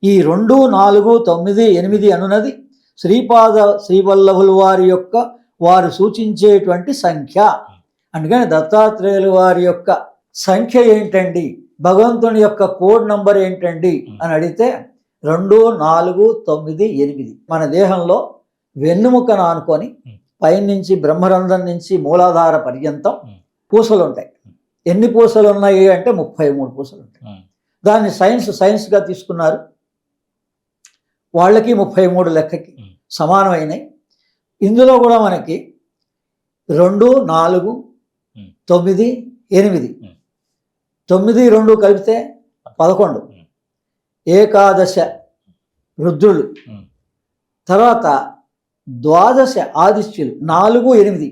ఈ 2, 4, 9, 8 అనున్నది శ్రీపాద శ్రీవల్లభుల వారి యొక్క వారు సూచించేటువంటి సంఖ్య. అందుకని దత్తాత్రేయుల వారి యొక్క సంఖ్య ఏంటండి, భగవంతుని యొక్క కోడ్ నంబర్ ఏంటండి అని అడిగితే 2, 4, 9, 8. మన దేహంలో వెన్నుముకను ఆనుకొని పైనుంచి బ్రహ్మరంధ్రం నుంచి మూలాధార పర్యంతం పూసలు ఉంటాయి. ఎన్ని పూసలు ఉన్నాయి అంటే 33 పూసలు ఉంటాయి. దాన్ని సైన్స్గా తీసుకున్నారు. వాళ్ళకి 33 లెక్కకి సమానమైనవి. ఇందులో కూడా మనకి 2, 4, 9, 8, 9, 2 కలిపితే 11. ఏకాదశ రుద్రులు, తర్వాత ద్వాదశ ఆదిత్యులు, 4, 8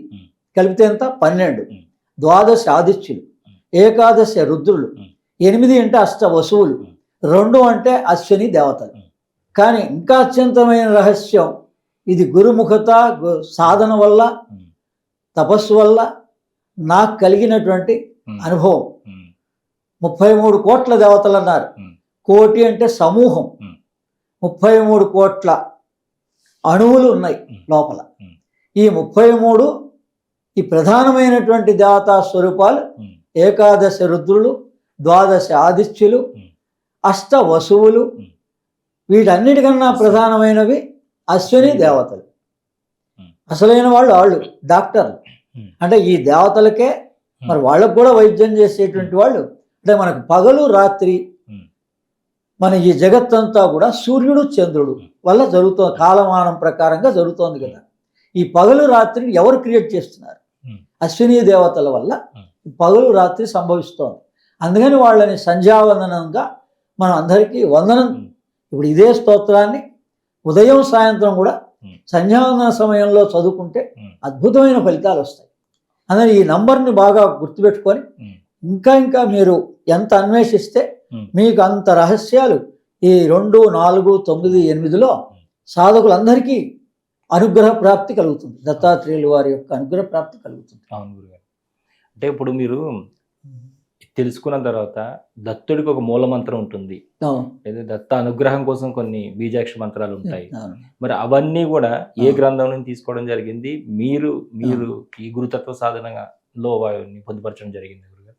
కలిపితే ఎంత? 12. ద్వాదశ ఆదిత్యులు, ఏకాదశ రుద్రులు, 8 అంటే అష్ట వసువులు, 2 అంటే అశ్విని దేవతలు. కానీ ఇంకా అత్యంతమైన రహస్యం ఇది గురుముఖత సాధన వల్ల, తపస్సు వల్ల నాకు కలిగినటువంటి అనుభవం. 33 కోట్ల దేవతలు అన్నారు. కోటి అంటే సమూహం, 33 కోట్ల అణువులు ఉన్నాయి లోపల. ఈ 33 ఈ ప్రధానమైనటువంటి దేవతా స్వరూపాలు ఏకాదశ రుద్రులు, ద్వాదశ ఆదిత్యులు, అష్ట వసువులు. వీటన్నిటికన్నా ప్రధానమైనవి అశ్విని దేవతలు. అసలైన వాళ్ళు డాక్టర్లు. అంటే ఈ దేవతలకే మరి వాళ్ళకు కూడా వైద్యం చేసేటువంటి వాళ్ళు. అంటే మనకు పగలు రాత్రి మన ఈ జగత్తంతా కూడా సూర్యుడు చంద్రుడు వల్ల జరుగుతుంది, కాలమానం ప్రకారంగా జరుగుతోంది కదా. ఈ పగలు రాత్రిని ఎవరు క్రియేట్ చేస్తున్నారు? అశ్విని దేవతల వల్ల పగలు రాత్రి సంభవిస్తోంది. అందుకని వాళ్ళని సంధ్యావందనంగా మనం అందరికీ వందనం. ఇప్పుడు ఇదే స్తోత్రాన్ని ఉదయం సాయంత్రం కూడా సంధ్యావందన సమయంలో చదువుకుంటే అద్భుతమైన ఫలితాలు వస్తాయి. అందుకని ఈ నంబర్ని బాగా గుర్తుపెట్టుకొని ఇంకా మీరు ఎంత అన్వేషిస్తే మీకు అంత రహస్యాలు ఈ 2, 4, 9, 8లో సాధకులందరికీ అనుగ్రహ ప్రాప్తి కలుగుతుంది. దత్తాత్రేయుల వారి యొక్క అనుగ్రహ ప్రాప్తి కలుగుతుంది. అవును గురుగారు. అంటే ఇప్పుడు మీరు తెలుసుకున్న తర్వాత దత్తుడికి ఒక మూల మంత్రం ఉంటుంది, లేదా దత్త అనుగ్రహం కోసం కొన్ని బీజాక్ష మంత్రాలు ఉంటాయి. మరి అవన్నీ కూడా ఏ గ్రంథం నుంచి తీసుకోవడం జరిగింది? మీరు ఈ గురుతత్వ సాధనలో వారిని పొందుపరచడం జరిగింది గురుగారు?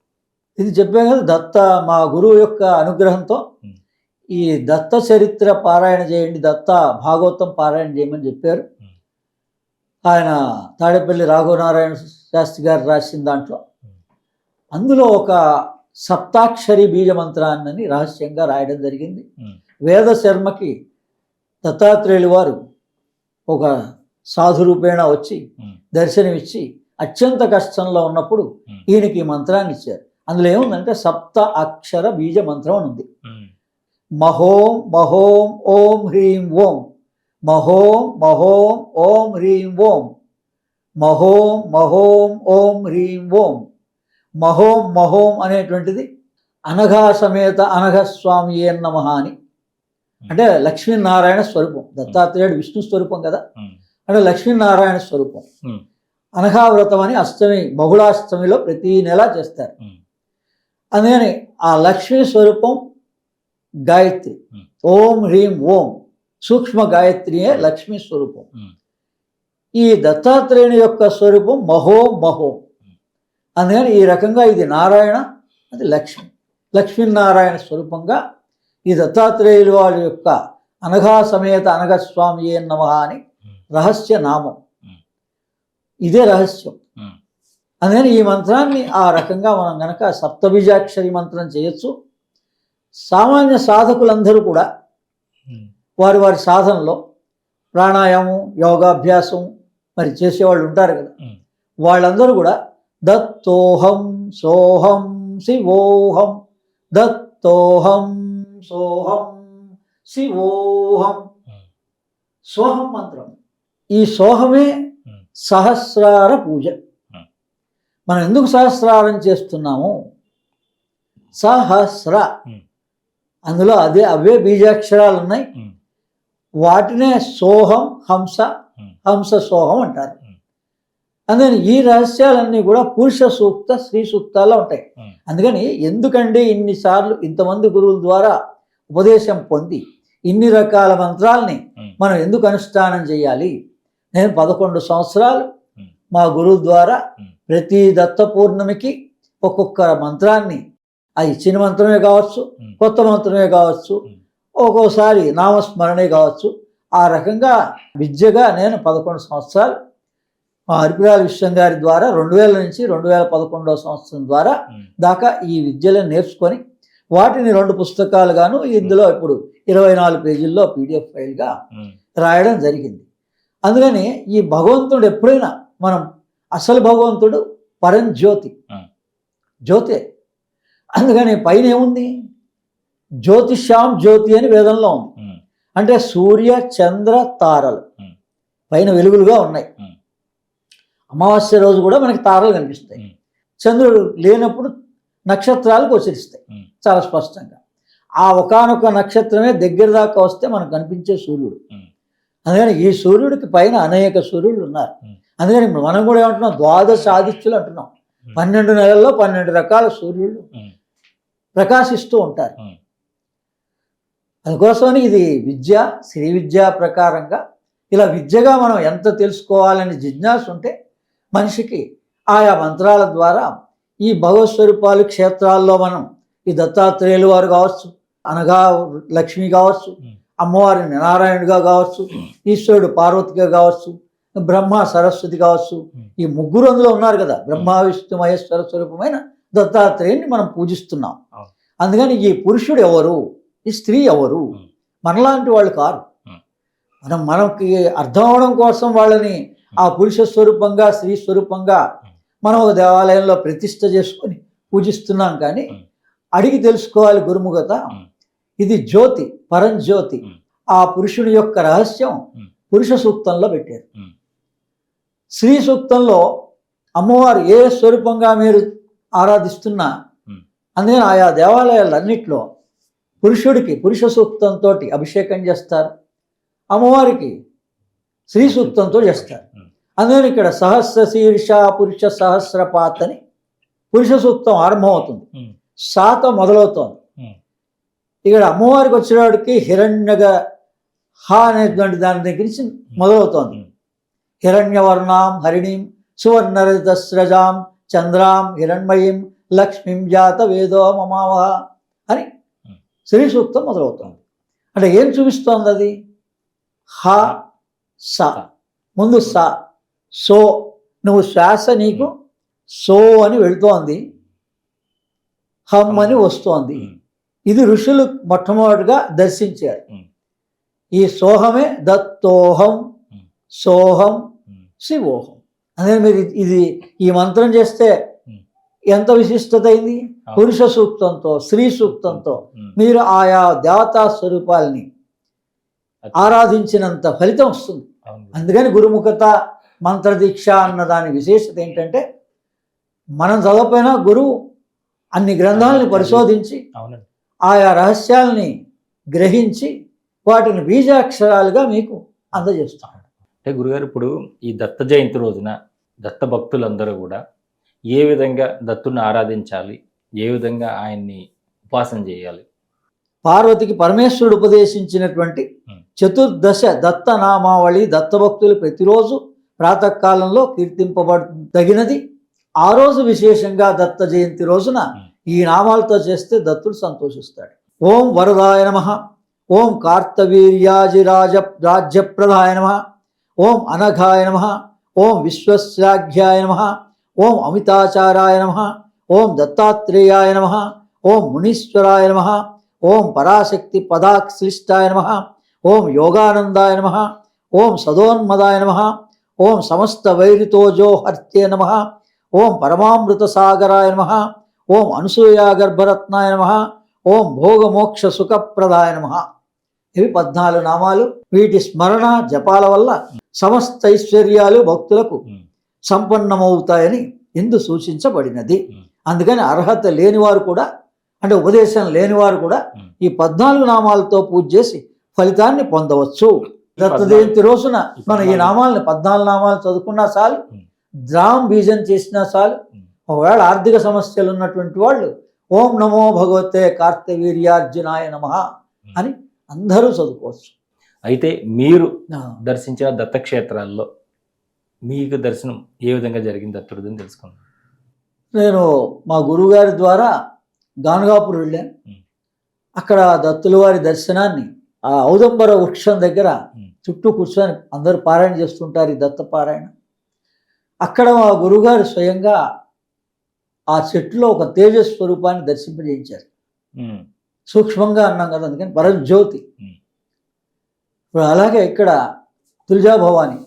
ఇది చెప్పాను కదా, దత్త మా గురువు యొక్క అనుగ్రహంతో ఈ దత్త చరిత్ర పారాయణ చేయండి, దత్త భాగవతం పారాయణ చేయమని చెప్పారు. ఆయన తాడేపల్లి రాఘవనారాయణ శాస్త్రి గారు రాసిన దాంట్లో అందులో ఒక సప్తాక్షరి బీజ మంత్రాన్ని రహస్యంగా రాయడం జరిగింది. వేద శర్మకి దత్తాత్రేయులు వారు ఒక సాధు రూపేణ వచ్చి దర్శనమిచ్చి అత్యంత కష్టంలో ఉన్నప్పుడు ఈయనకి ఈ మంత్రాన్ని ఇచ్చారు. అందులో ఏముందంటే సప్త అక్షర బీజ మంత్రం అని ఉంది. మహోం మహోం ఓం హ్రీం ఓం, మహోం మహోం ఓం హ్రీం ఓం, మహోం మహోం ఓం హ్రీం ఓం. మహోం మహోం అనేటువంటిది అనఘా సమేత అనఘస్వామియే నమః అని, అంటే లక్ష్మీనారాయణ స్వరూపం. దత్తాత్రేయుడు విష్ణు స్వరూపం కదా, అంటే లక్ష్మీనారాయణ స్వరూపం. అనఘావ్రతం అని అష్టమి బహుళాష్టమిలో ప్రతి నెల చేస్తారు. అందుకని ఆ లక్ష్మీ స్వరూపం గాయత్రి. ఓం హ్రీం ఓం సూక్ష్మ గాయత్రియే లక్ష్మీ స్వరూపం. ఈ దత్తాత్రేయుని యొక్క స్వరూపం మహోం మహోం. అందుకని ఈ రకంగా ఇది నారాయణ, అది లక్ష్మి, లక్ష్మీనారాయణ స్వరూపంగా ఈ దత్తాత్రేయుల వారి యొక్క అనఘా సమేత అనఘస్వామియే నమః అని రహస్య నామం, ఉమ్. ఇదే రహస్యం. ఉమ్. అందుకని ఈ మంత్రాన్ని ఆ రకంగా మనం గనక సప్తబీజాక్షరి మంత్రం చేయొచ్చు. సామాన్య సాధకులందరూ కూడా ఉమ్. వారి వారి సాధనలో ప్రాణాయామం, యోగాభ్యాసం మరి చేసేవాళ్ళు ఉంటారు కదా, ఉమ్. వాళ్ళందరూ కూడా దత్తోహం సోహం శివోహం, దత్తోహం సోహం శివోహం, సోహం మంత్రం. ఈ సోహమే సహస్రార పూజ. మనం ఎందుకు సహస్రారం చేస్తున్నాము? సహస్ర, అందులో అవే బీజాక్షరాలు ఉన్నాయి. వాటినే సోహం హంస, హంస సోహం అంటారు. అందుకని ఈ రహస్యాలన్నీ కూడా పురుష సూక్త, స్త్రీ సూక్తాల్లో ఉంటాయి. అందుకని ఎందుకండి ఇన్నిసార్లు ఇంతమంది గురువుల ద్వారా ఉపదేశం పొంది ఇన్ని రకాల మంత్రాల్ని మనం ఎందుకు అనుష్ఠానం చేయాలి? నేను 11 సంవత్సరాలు మా గురువు ద్వారా ప్రతి దత్త పూర్ణమికి ఒక్కొక్క మంత్రాన్ని, అది ఇచ్చిన మంత్రమే కావచ్చు, కొత్త మంత్రమే కావచ్చు, ఒక్కోసారి నామస్మరణే కావచ్చు, ఆ రకంగా విద్యగా నేను 11 సంవత్సరాలు మా అరిపిరాల విశ్వం గారి ద్వారా 2000 నుంచి 2011వ సంవత్సరం ద్వారా దాకా ఈ విద్యలను నేర్చుకొని వాటిని 2 పుస్తకాలుగాను, ఇందులో ఇప్పుడు 24 పేజీల్లో PDF ఫైల్గా రాయడం జరిగింది. అందుకని ఈ భగవంతుడు ఎప్పుడైనా మనం అసలు భగవంతుడు పరంజ్యోతి, జ్యోతే. అందుకని పైన ఏముంది? జ్యోతిషాం జ్యోతి అని వేదంలో ఉంది. అంటే సూర్య చంద్ర తారలు పైన వెలుగులుగా ఉన్నాయి. అమావాస్య రోజు కూడా మనకి తారలు కనిపిస్తాయి. చంద్రుడు లేనప్పుడు నక్షత్రాలు గోచరిస్తాయి చాలా స్పష్టంగా. ఆ ఒకానొక నక్షత్రమే దగ్గర దాకా వస్తే మనకు కనిపించే సూర్యుడు. అందుకని ఈ సూర్యుడికి పైన అనేక సూర్యుడు ఉన్నారు. అందుకని మనం కూడా ఏమంటున్నాం? ద్వాదశ ఆదిత్యులు అంటున్నాం. 12 నెలల్లో 12 రకాల సూర్యుడు ప్రకాశిస్తూ ఉంటారు. అందుకోసమని ఇది విద్య, శ్రీ విద్య ప్రకారంగా ఇలా విద్యగా మనం ఎంత తెలుసుకోవాలని జిజ్ఞాస ఉంటే మనిషికి ఆయా మంత్రాల ద్వారా ఈ భగవత్ స్వరూపాలు క్షేత్రాల్లో మనం ఈ దత్తాత్రేయులు వారు కావచ్చు, అనగా లక్ష్మి కావచ్చు, అమ్మవారిని నారాయణుడిగా కావచ్చు, ఈశ్వరుడు పార్వతిగా కావచ్చు, బ్రహ్మ సరస్వతి కావచ్చు, ఈ ముగ్గురు అందులో ఉన్నారు కదా. బ్రహ్మ విష్ణు మహేశ్వర స్వరూపమైన దత్తాత్రేయుని మనం పూజిస్తున్నాం. అందుకని ఈ పురుషుడు ఎవరు, ఈ స్త్రీ ఎవరు? మనలాంటి వాళ్ళు కారు. మనకి అర్థం అవడం కోసం వాళ్ళని ఆ పురుష స్వరూపంగా, స్త్రీ స్వరూపంగా మనం ఒక దేవాలయంలో ప్రతిష్ఠ చేసుకొని పూజిస్తున్నాం. కానీ అడిగి తెలుసుకోవాలి గురుముఖత. ఇది జ్యోతి, పరంజ్యోతి. ఆ పురుషుని యొక్క రహస్యం పురుష సూక్తంలో పెట్టారు. స్త్రీ సూక్తంలో అమ్మవారు ఏ స్వరూపంగా మీరు ఆరాధిస్తున్నా, అందుకని ఆయా దేవాలయాలన్నింటిలో పురుషుడికి పురుష సూక్తంతో అభిషేకం చేస్తారు, అమ్మవారికి స్త్రీ సూక్తంతో చేస్తారు. అందుకని ఇక్కడ సహస్ర శీర్ష పురుష సహస్రపాత్ అని పురుష సూక్తం ఆరంభమవుతుంది, సాత మొదలవుతోంది. ఇక్కడ అమ్మవారికి వచ్చేవాడికి హిరణ్యగ హ అనేటువంటి దాని దగ్గర నుంచి మొదలవుతోంది. హిరణ్యవర్ణాం హరిణీం సువర్ణరజతస్రజాం చంద్రాం హిరణ్మయీం లక్ష్మీం జాత వేదో మమావహ అని శ్రీ సూక్తం మొదలవుతోంది. అంటే ఏం చూపిస్తోంది అది? హ స, ముందు స, సో, నువ్వు శ్వాస నీకు సో అని వెళుతోంది, హమ్ అని వస్తోంది. ఇది ఋషులు మొట్టమొదటిగా దర్శించారు. ఈ సోహమే దత్తోహం సోహం శివోహం. అదే మీరు ఇది ఈ మంత్రం చేస్తే ఎంత విశిష్టత అయింది? పురుష సూక్తంతో, స్త్రీ సూక్తంతో మీరు ఆయా దేవతా స్వరూపాలని ఆరాధించినంత ఫలితం వస్తుంది. అందుకని గురుముఖత మంత్రదీక్ష అన్న దాని విశేషత ఏంటంటే, మనం చదవకపోయినా గురువు అన్ని గ్రంథాలని పరిశోధించి ఆయా రహస్యాల్ని గ్రహించి వాటిని బీజాక్షరాలుగా మీకు అందజేస్తాడు. అంటే గురుగారు, ఇప్పుడు ఈ దత్త జయంతి రోజున దత్త భక్తులందరూ కూడా ఏ విధంగా దత్తుని ఆరాధించాలి, ఏ విధంగా ఆయన్ని ఉపాసన చేయాలి? పార్వతికి పరమేశ్వరుడు ఉపదేశించినటువంటి చతుర్దశ దత్త నామావళి దత్తభక్తులు ప్రతిరోజు ప్రాతకాలంలో కీర్తింపబడదగినది. ఆ రోజు విశేషంగా దత్త జయంతి రోజున ఈ నామాలతో చేస్తే దత్తుడు సంతోషిస్తాడు. ఓం వరదాయ నమః, ఓం కార్తవీర్యాజిరాజ రాజ్యప్రదాయ నమః, ఓం అనఘాయ నమః, ఓం విశ్వస్యాఘ్యాయ నమః, ఓం అమితాచారాయ నమః, ఓం దత్తాత్రేయాయ నమః, ఓం మునీశ్వరాయ నమః, ఓం పరాశక్తి పదాక్లిష్టాయ నమః, ఓం యోగానందాయ నమః, ఓం సదోన్మదాయ నమః, ఓం సమస్త వైరితోజో హర్తే నమః, ఓం పరమామృత సాగరాయ నమః, ఓం అనసూయా గర్భరత్నాయ నమః, ఓం భోగమోక్ష సుఖప్రదాయ నమః. ఇవి 14 నామాలు. వీటి స్మరణ జపాల వల్ల సమస్త ఐశ్వర్యాలు భక్తులకు సంపన్నమవుతాయని ఇందు సూచించబడినది. అందుకని అర్హత లేనివారు కూడా, అంటే ఉపదేశం లేనివారు కూడా ఈ 14 నామాలతో పూజ చేసి ఫలితాన్ని పొందవచ్చు. దత్త జయంతి రోజున మనం ఈ నామాలని 14 నామాలు చదువుకున్నా చాలు, ద్రాం బీజం చేసినా చాలు. ఒకవేళ ఆర్థిక సమస్యలు ఉన్నటువంటి వాళ్ళు ఓం నమో భగవతే కార్తవీర్యార్జునాయ నమః అని అందరూ చదువుకోవచ్చు. అయితే మీరు దర్శించిన దత్తక్షేత్రాల్లో మీకు దర్శనం ఏ విధంగా జరిగింది దత్తుడిని తెలుసుకుందాం. నేను మా గురువుగారి ద్వారా గానగాపూర్ వెళ్ళాను. అక్కడ దత్తుల వారి దర్శనాన్ని ఆ ఔదంబర వృక్షం దగ్గర చుట్టూ కూర్చొని అందరూ పారాయణ చేస్తుంటారు, ఈ దత్త పారాయణ. అక్కడ మా గురువుగారు స్వయంగా ఆ చెట్టులో ఒక తేజస్వరూపాన్ని దర్శింపజేయించారు. సూక్ష్మంగా అన్నాం కదా, అందుకని పరజ్యోతి. ఇప్పుడు అలాగే ఇక్కడ తులజా భవాని,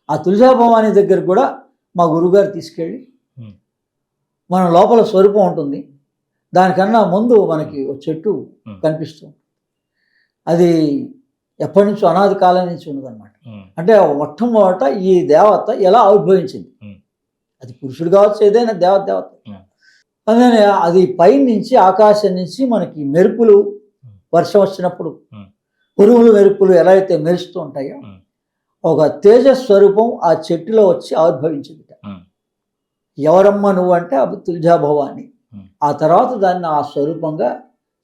ఆ తులజా భవాని దగ్గర కూడా మా గురువుగారు తీసుకెళ్ళి, మన లోపల స్వరూపం ఉంటుంది, దానికన్నా ముందు మనకి ఒక చెట్టు కనిపిస్తుంది. అది ఎప్పటి నుంచో అనాది కాలం నుంచి ఉన్నదన్నమాట. అంటే మొట్టమొదట ఈ దేవత ఎలా ఆవిర్భవించింది, అది పురుషుడు కావచ్చు, ఏదైనా దేవత. అదే అది పైనుంచి ఆకాశం నుంచి మనకి మెరుపులు, వర్షం వచ్చినప్పుడు ఉరుములు మెరుపులు ఎలా అయితే మెరుస్తూ ఉంటాయో ఒక తేజస్వరూపం ఆ చెట్టులో వచ్చి ఆవిర్భవించింది. ఎవరమ్మ నువ్వు అంటే అవి తులజా భవాని. ఆ తర్వాత దాన్ని ఆ స్వరూపంగా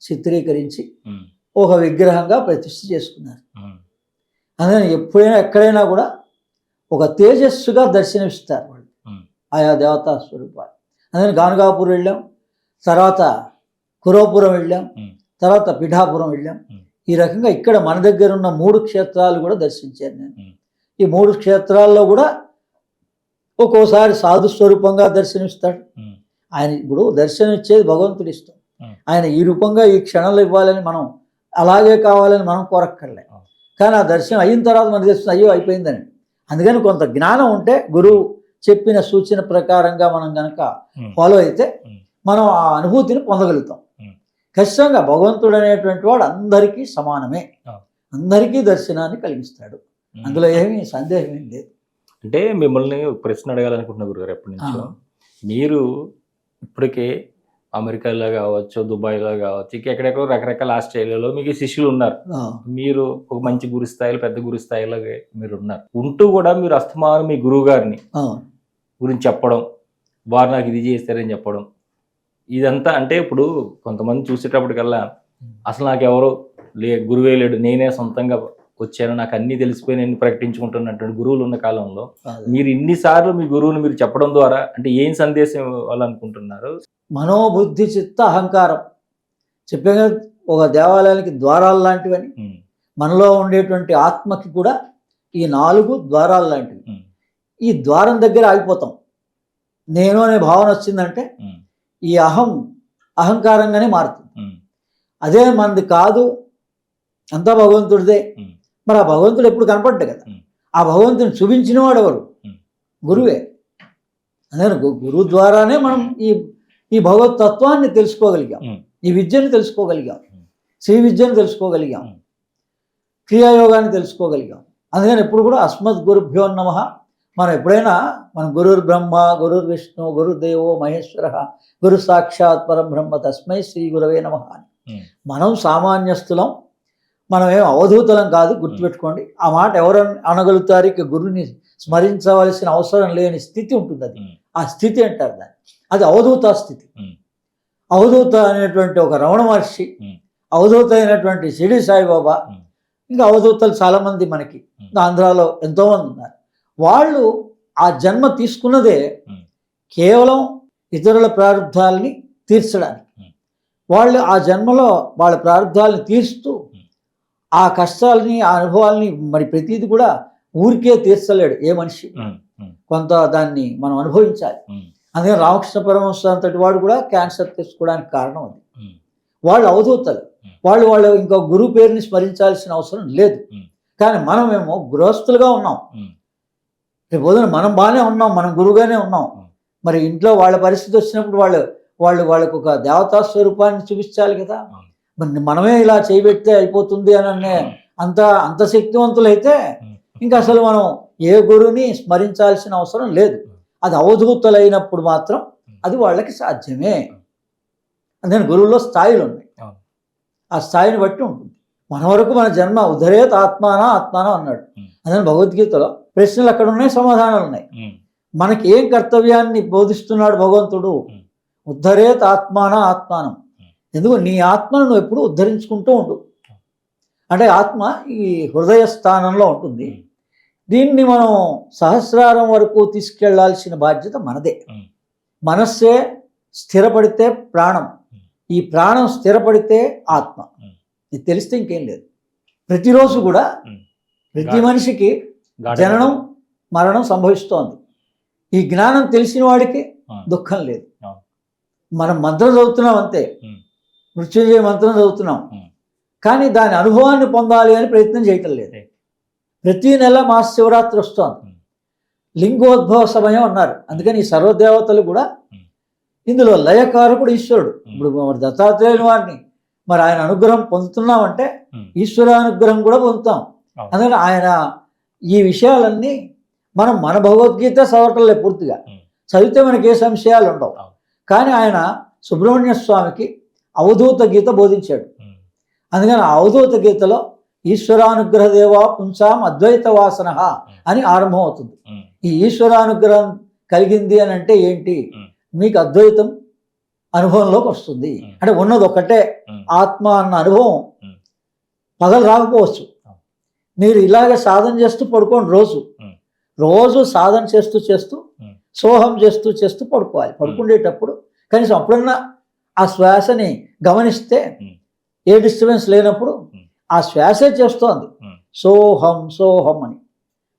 చిత్రీకరించి ఒక విగ్రహంగా ప్రతిష్ఠ చేసుకున్నారు. అందుకని ఎప్పుడైనా ఎక్కడైనా కూడా ఒక తేజస్సుగా దర్శనమిస్తారు వాళ్ళు, ఆయా దేవతా స్వరూపాలు. అందుకని గానగాపూర్ వెళ్ళాం, తర్వాత కురవపురం వెళ్ళాం, తర్వాత పిఠాపురం వెళ్ళాం. ఈ రకంగా ఇక్కడ మన దగ్గర ఉన్న 3 క్షేత్రాలు కూడా దర్శించాను నేను. ఈ 3 క్షేత్రాల్లో కూడా ఒక్కోసారి సాధు స్వరూపంగా దర్శనమిస్తాడు ఆయన. ఇప్పుడు దర్శనం ఇచ్చేది భగవంతుడి ఇష్టం. ఆయన ఈ రూపంగా ఈ క్షణంలో ఇవ్వాలని మనం, అలాగే కావాలని మనం కోరక్కర్లే. కానీ ఆ దర్శనం అయిన తర్వాత మనకు తెలుస్తుంది, అయ్యో అయిపోయిందని. అందుకని కొంత జ్ఞానం ఉంటే, గురువు చెప్పిన సూచన ప్రకారంగా మనం కనుక ఫాలో అయితే మనం ఆ అనుభూతిని పొందగలుగుతాం. ఖచ్చితంగా భగవంతుడు అనేటువంటి వాడు అందరికీ సమానమే, అందరికీ దర్శనాన్ని కలిగిస్తాడు. అందులో ఏమీ సందేహం ఏం లేదు. అంటే మిమ్మల్ని ప్రశ్న అడగాలనుకుంటున్నా గురుగారు ఎప్పటి నుంచో. మీరు ఇప్పటికే అమెరికాలో కావచ్చు, దుబాయ్లో కావచ్చు, ఎక్కడెక్కడో రకరకాల ఆస్ట్రేలియాలో మీకు శిష్యులు ఉన్నారు. మీరు ఒక మంచి గురు స్థాయిలో, పెద్ద గురు స్థాయిలో మీరు ఉన్నారు. ఉంటూ కూడా మీరు అస్తమానం మీ గురువు గారిని గురించి చెప్పడం, వారు నాకు ఇది చేస్తారని చెప్పడం, ఇదంతా అంటే ఇప్పుడు కొంతమంది చూసేటప్పటికల్లా అసలు నాకు ఎవరో గురువే లేడు, నేనే సొంతంగా వచ్చాను, నాకు అన్నీ తెలిసిపోయి నేను ప్రకటించుకుంటున్నటువంటి గురువులు ఉన్న కాలంలో మీరు ఇన్నిసార్లు మీ గురువుని మీరు చెప్పడం ద్వారా అంటే ఏం సందేశం ఇవ్వాలనుకుంటున్నారు? మనోబుద్ధి చిత్త అహంకారం చెప్పే ఒక దేవాలయానికి ద్వారాలు లాంటివని, మనలో ఉండేటువంటి ఆత్మకి కూడా ఈ 4 ద్వారాలు లాంటివి. ఈ ద్వారం దగ్గర ఆగిపోతాం. నేను అనే భావన వచ్చిందంటే ఈ అహంకారంగానే మారుతుంది. అదే మనది కాదు, అంతా భగవంతుడిదే. మరి ఆ భగవంతుడు ఎప్పుడు కనపడ్డా కదా, ఆ భగవంతుని చూపించిన వాడు ఎవరు? గురువే. అదే గురువు ద్వారానే మనం ఈ భగవత్ తత్వాన్ని తెలుసుకోగలిగాం, ఈ విద్యను తెలుసుకోగలిగాం, శ్రీ విద్యను తెలుసుకోగలిగాం, క్రియాయోగాన్ని తెలుసుకోగలిగాం. అందుకని ఎప్పుడు కూడా అస్మద్ గురుభ్యో నమః. మనం ఎప్పుడైనా మనం గురుర్ బ్రహ్మ, గురుర్ విష్ణు, గురుదేవో మహేశ్వర, గురు సాక్షాత్ పరబ్రహ్మ తస్మై శ్రీ గురవే నమః అని. మనం సామాన్యస్తులం, మనం ఏం అవధూతలం కాదు, గుర్తుపెట్టుకోండి. ఆ మాట ఎవరు అనగలుగుతారు? ఇక గురుని స్మరించవలసిన అవసరం లేని స్థితి ఉంటుంది. అది ఆ స్థితి అంటారు దాన్ని. అది అవధూత స్థితి. అవధూత అనేటువంటి ఒక రమణ మహర్షి, అవధూత అయినటువంటి షిరిడి సాయిబాబా, ఇంకా అవధూతలు చాలామంది మనకి ఆంధ్రాలో ఎంతోమంది ఉన్నారు. వాళ్ళు ఆ జన్మ తీసుకున్నదే కేవలం ఇతరుల ప్రారంధాలని తీర్చడానికి. వాళ్ళు ఆ జన్మలో వాళ్ళ ప్రారంధాలని తీరుస్తూ ఆ కష్టాలని, ఆ అనుభవాలని, మరి ప్రతిది కూడా ఊరికే తీర్చలేడు ఏ మనిషి, ఉమ్, ఉమ్, కొంత దాన్ని మనం అనుభవించాలి. ఉమ్, అందుకని రామకృష్ణ పరమహంస అంతటి వాడు కూడా క్యాన్సర్ తెచ్చుకోవడానికి కారణం అది. ఉమ్, వాళ్ళు అవధూతలు, వాళ్ళు ఇంకో గురువు పేరుని స్మరించాల్సిన అవసరం లేదు. ఉమ్, కానీ మనమేమో గృహస్థులుగా ఉన్నాం. ఉమ్, రేపు పొద్దున మనం బాగానే ఉన్నాం, మనం గురువుగానే ఉన్నాం. మరి ఇంట్లో వాళ్ళ పరిస్థితి వచ్చినప్పుడు వాళ్ళకు ఒక దేవతా స్వరూపాన్ని చూపించాలి కదా. మరి మనమే ఇలా చేయబెడితే అయిపోతుంది అని అంత శక్తివంతులైతే ఇంకా అసలు మనం ఏ గురువుని స్మరించాల్సిన అవసరం లేదు. అది అవధూతలైనప్పుడు మాత్రం అది వాళ్ళకి సాధ్యమే. అందుకని గురువులో స్థాయిలు ఉన్నాయి, ఆ స్థాయిని బట్టి ఉంటుంది. మన వరకు మన జన్మ ఉద్ధరేత్ ఆత్మానా అన్నాడు. అందుకని భగవద్గీతలో ప్రశ్నలు అక్కడ ఉన్నాయి, సమాధానాలు ఉన్నాయి. మనకి ఏం కర్తవ్యాన్ని బోధిస్తున్నాడు భగవంతుడు? ఉద్ధరేత్ ఆత్మానం. ఎందుకు? నీ ఆత్మను నువ్వు ఎప్పుడు ఉద్ధరించుకుంటూ ఉండు. అంటే ఆత్మ ఈ హృదయ స్థానంలో ఉంటుంది. దీన్ని మనం సహస్రారం వరకు తీసుకెళ్లాల్సిన బాధ్యత మనదే. మనస్సే స్థిరపడితే ప్రాణం, ఈ ప్రాణం స్థిరపడితే ఆత్మ. ఇది తెలిస్తే ఇంకేం లేదు. ప్రతిరోజు కూడా ప్రతి మనిషికి జననం మరణం సంభవిస్తోంది. ఈ జ్ఞానం తెలిసిన వాడికి దుఃఖం లేదు. మనం మంత్రం చదువుతున్నాం అంతే, మృత్యుంజయ మంత్రం చదువుతున్నాం, కానీ దాని అనుభవాన్ని పొందాలి అని ప్రయత్నం చేయటం లేదు. ప్రతి నెల మహాశివరాత్రి వస్తోంది, లింగోద్భవ సమయం అన్నారు. అందుకని ఈ సర్వదేవతలు కూడా ఇందులో లయకారకుడు ఈశ్వరుడు. ఇప్పుడు దత్తాత్రేయుని వారిని మరి ఆయన అనుగ్రహం పొందుతున్నామంటే ఈశ్వరానుగ్రహం కూడా పొందుతాం. అందుకని ఆయన ఈ విషయాలన్నీ మనం మన భగవద్గీత చదవటంలే, పూర్తిగా చదివితే మనకి ఏ సంశయాలు ఉండవు. కానీ ఆయన సుబ్రహ్మణ్య స్వామికి అవధూత గీత బోధించాడు. అందుకని ఆ అవధూత గీతలో ఈశ్వరానుగ్రహ దేవా పుంసాం అద్వైత వాసన అని ఆరంభం అవుతుంది. ఈ ఈశ్వరానుగ్రహం కలిగింది అని అంటే ఏంటి? మీకు అద్వైతం అనుభవంలోకి వస్తుంది. అంటే ఉన్నది ఒకటే ఆత్మ అన్న అనుభవం పగలు రాకపోవచ్చు. మీరు ఇలాగే సాధన చేస్తూ పడుకోండి, రోజు సాధన చేస్తూ సోహం చేస్తూ పడుకోవాలి. పడుకునేటప్పుడు కనీసం అప్పుడన్నా ఆ శ్వాసని గమనిస్తే, ఏ డిస్టర్బెన్స్ లేనప్పుడు ఆ శ్వాసే చేస్తోంది సోహం అని.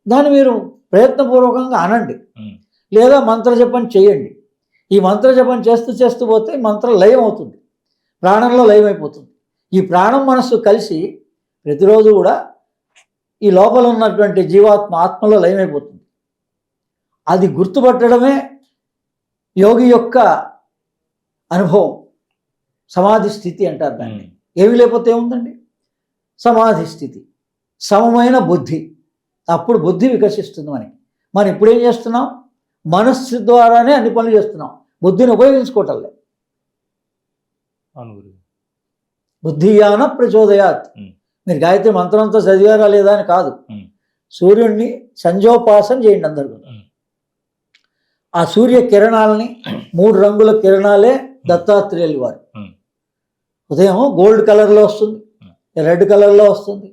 దాన్ని మీరు ప్రయత్నపూర్వకంగా అనండి, లేదా మంత్రజపం చేయండి. ఈ మంత్రజపం చేస్తూ పోతే మంత్రం లయం అవుతుంది, ప్రాణంలో లయమైపోతుంది. ఈ ప్రాణం మనస్సు కలిసి ప్రతిరోజు కూడా ఈ లోపల ఉన్నటువంటి జీవాత్మ ఆత్మలో లయమైపోతుంది. అది గుర్తుపట్టడమే యోగి యొక్క అనుభవం. సమాధి స్థితి అంటారు దాన్ని. ఏమి లేకపోతే ఏముందండి? సమాధి స్థితి, సమమైన బుద్ధి. అప్పుడు బుద్ధి వికసిస్తుంది మనకి. మనం ఇప్పుడేం చేస్తున్నాం? మనస్సు ద్వారానే అన్ని పనులు చేస్తున్నాం, బుద్ధిని ఉపయోగించుకోవటం లేదు. బుద్ధియాన ప్రచోదయాత్. మీరు గాయత్రి మంత్రంతో చదివారా లేదా అని కాదు, సూర్యుడిని సంధ్యోపాసన చేయండి అందరూ. ఆ సూర్య కిరణాలని 3 రంగుల కిరణాలే దత్తాత్రేయులు వారు. ఉదయం గోల్డ్ కలర్లో వస్తుంది, రెడ్ కలర్లో వస్తుంది,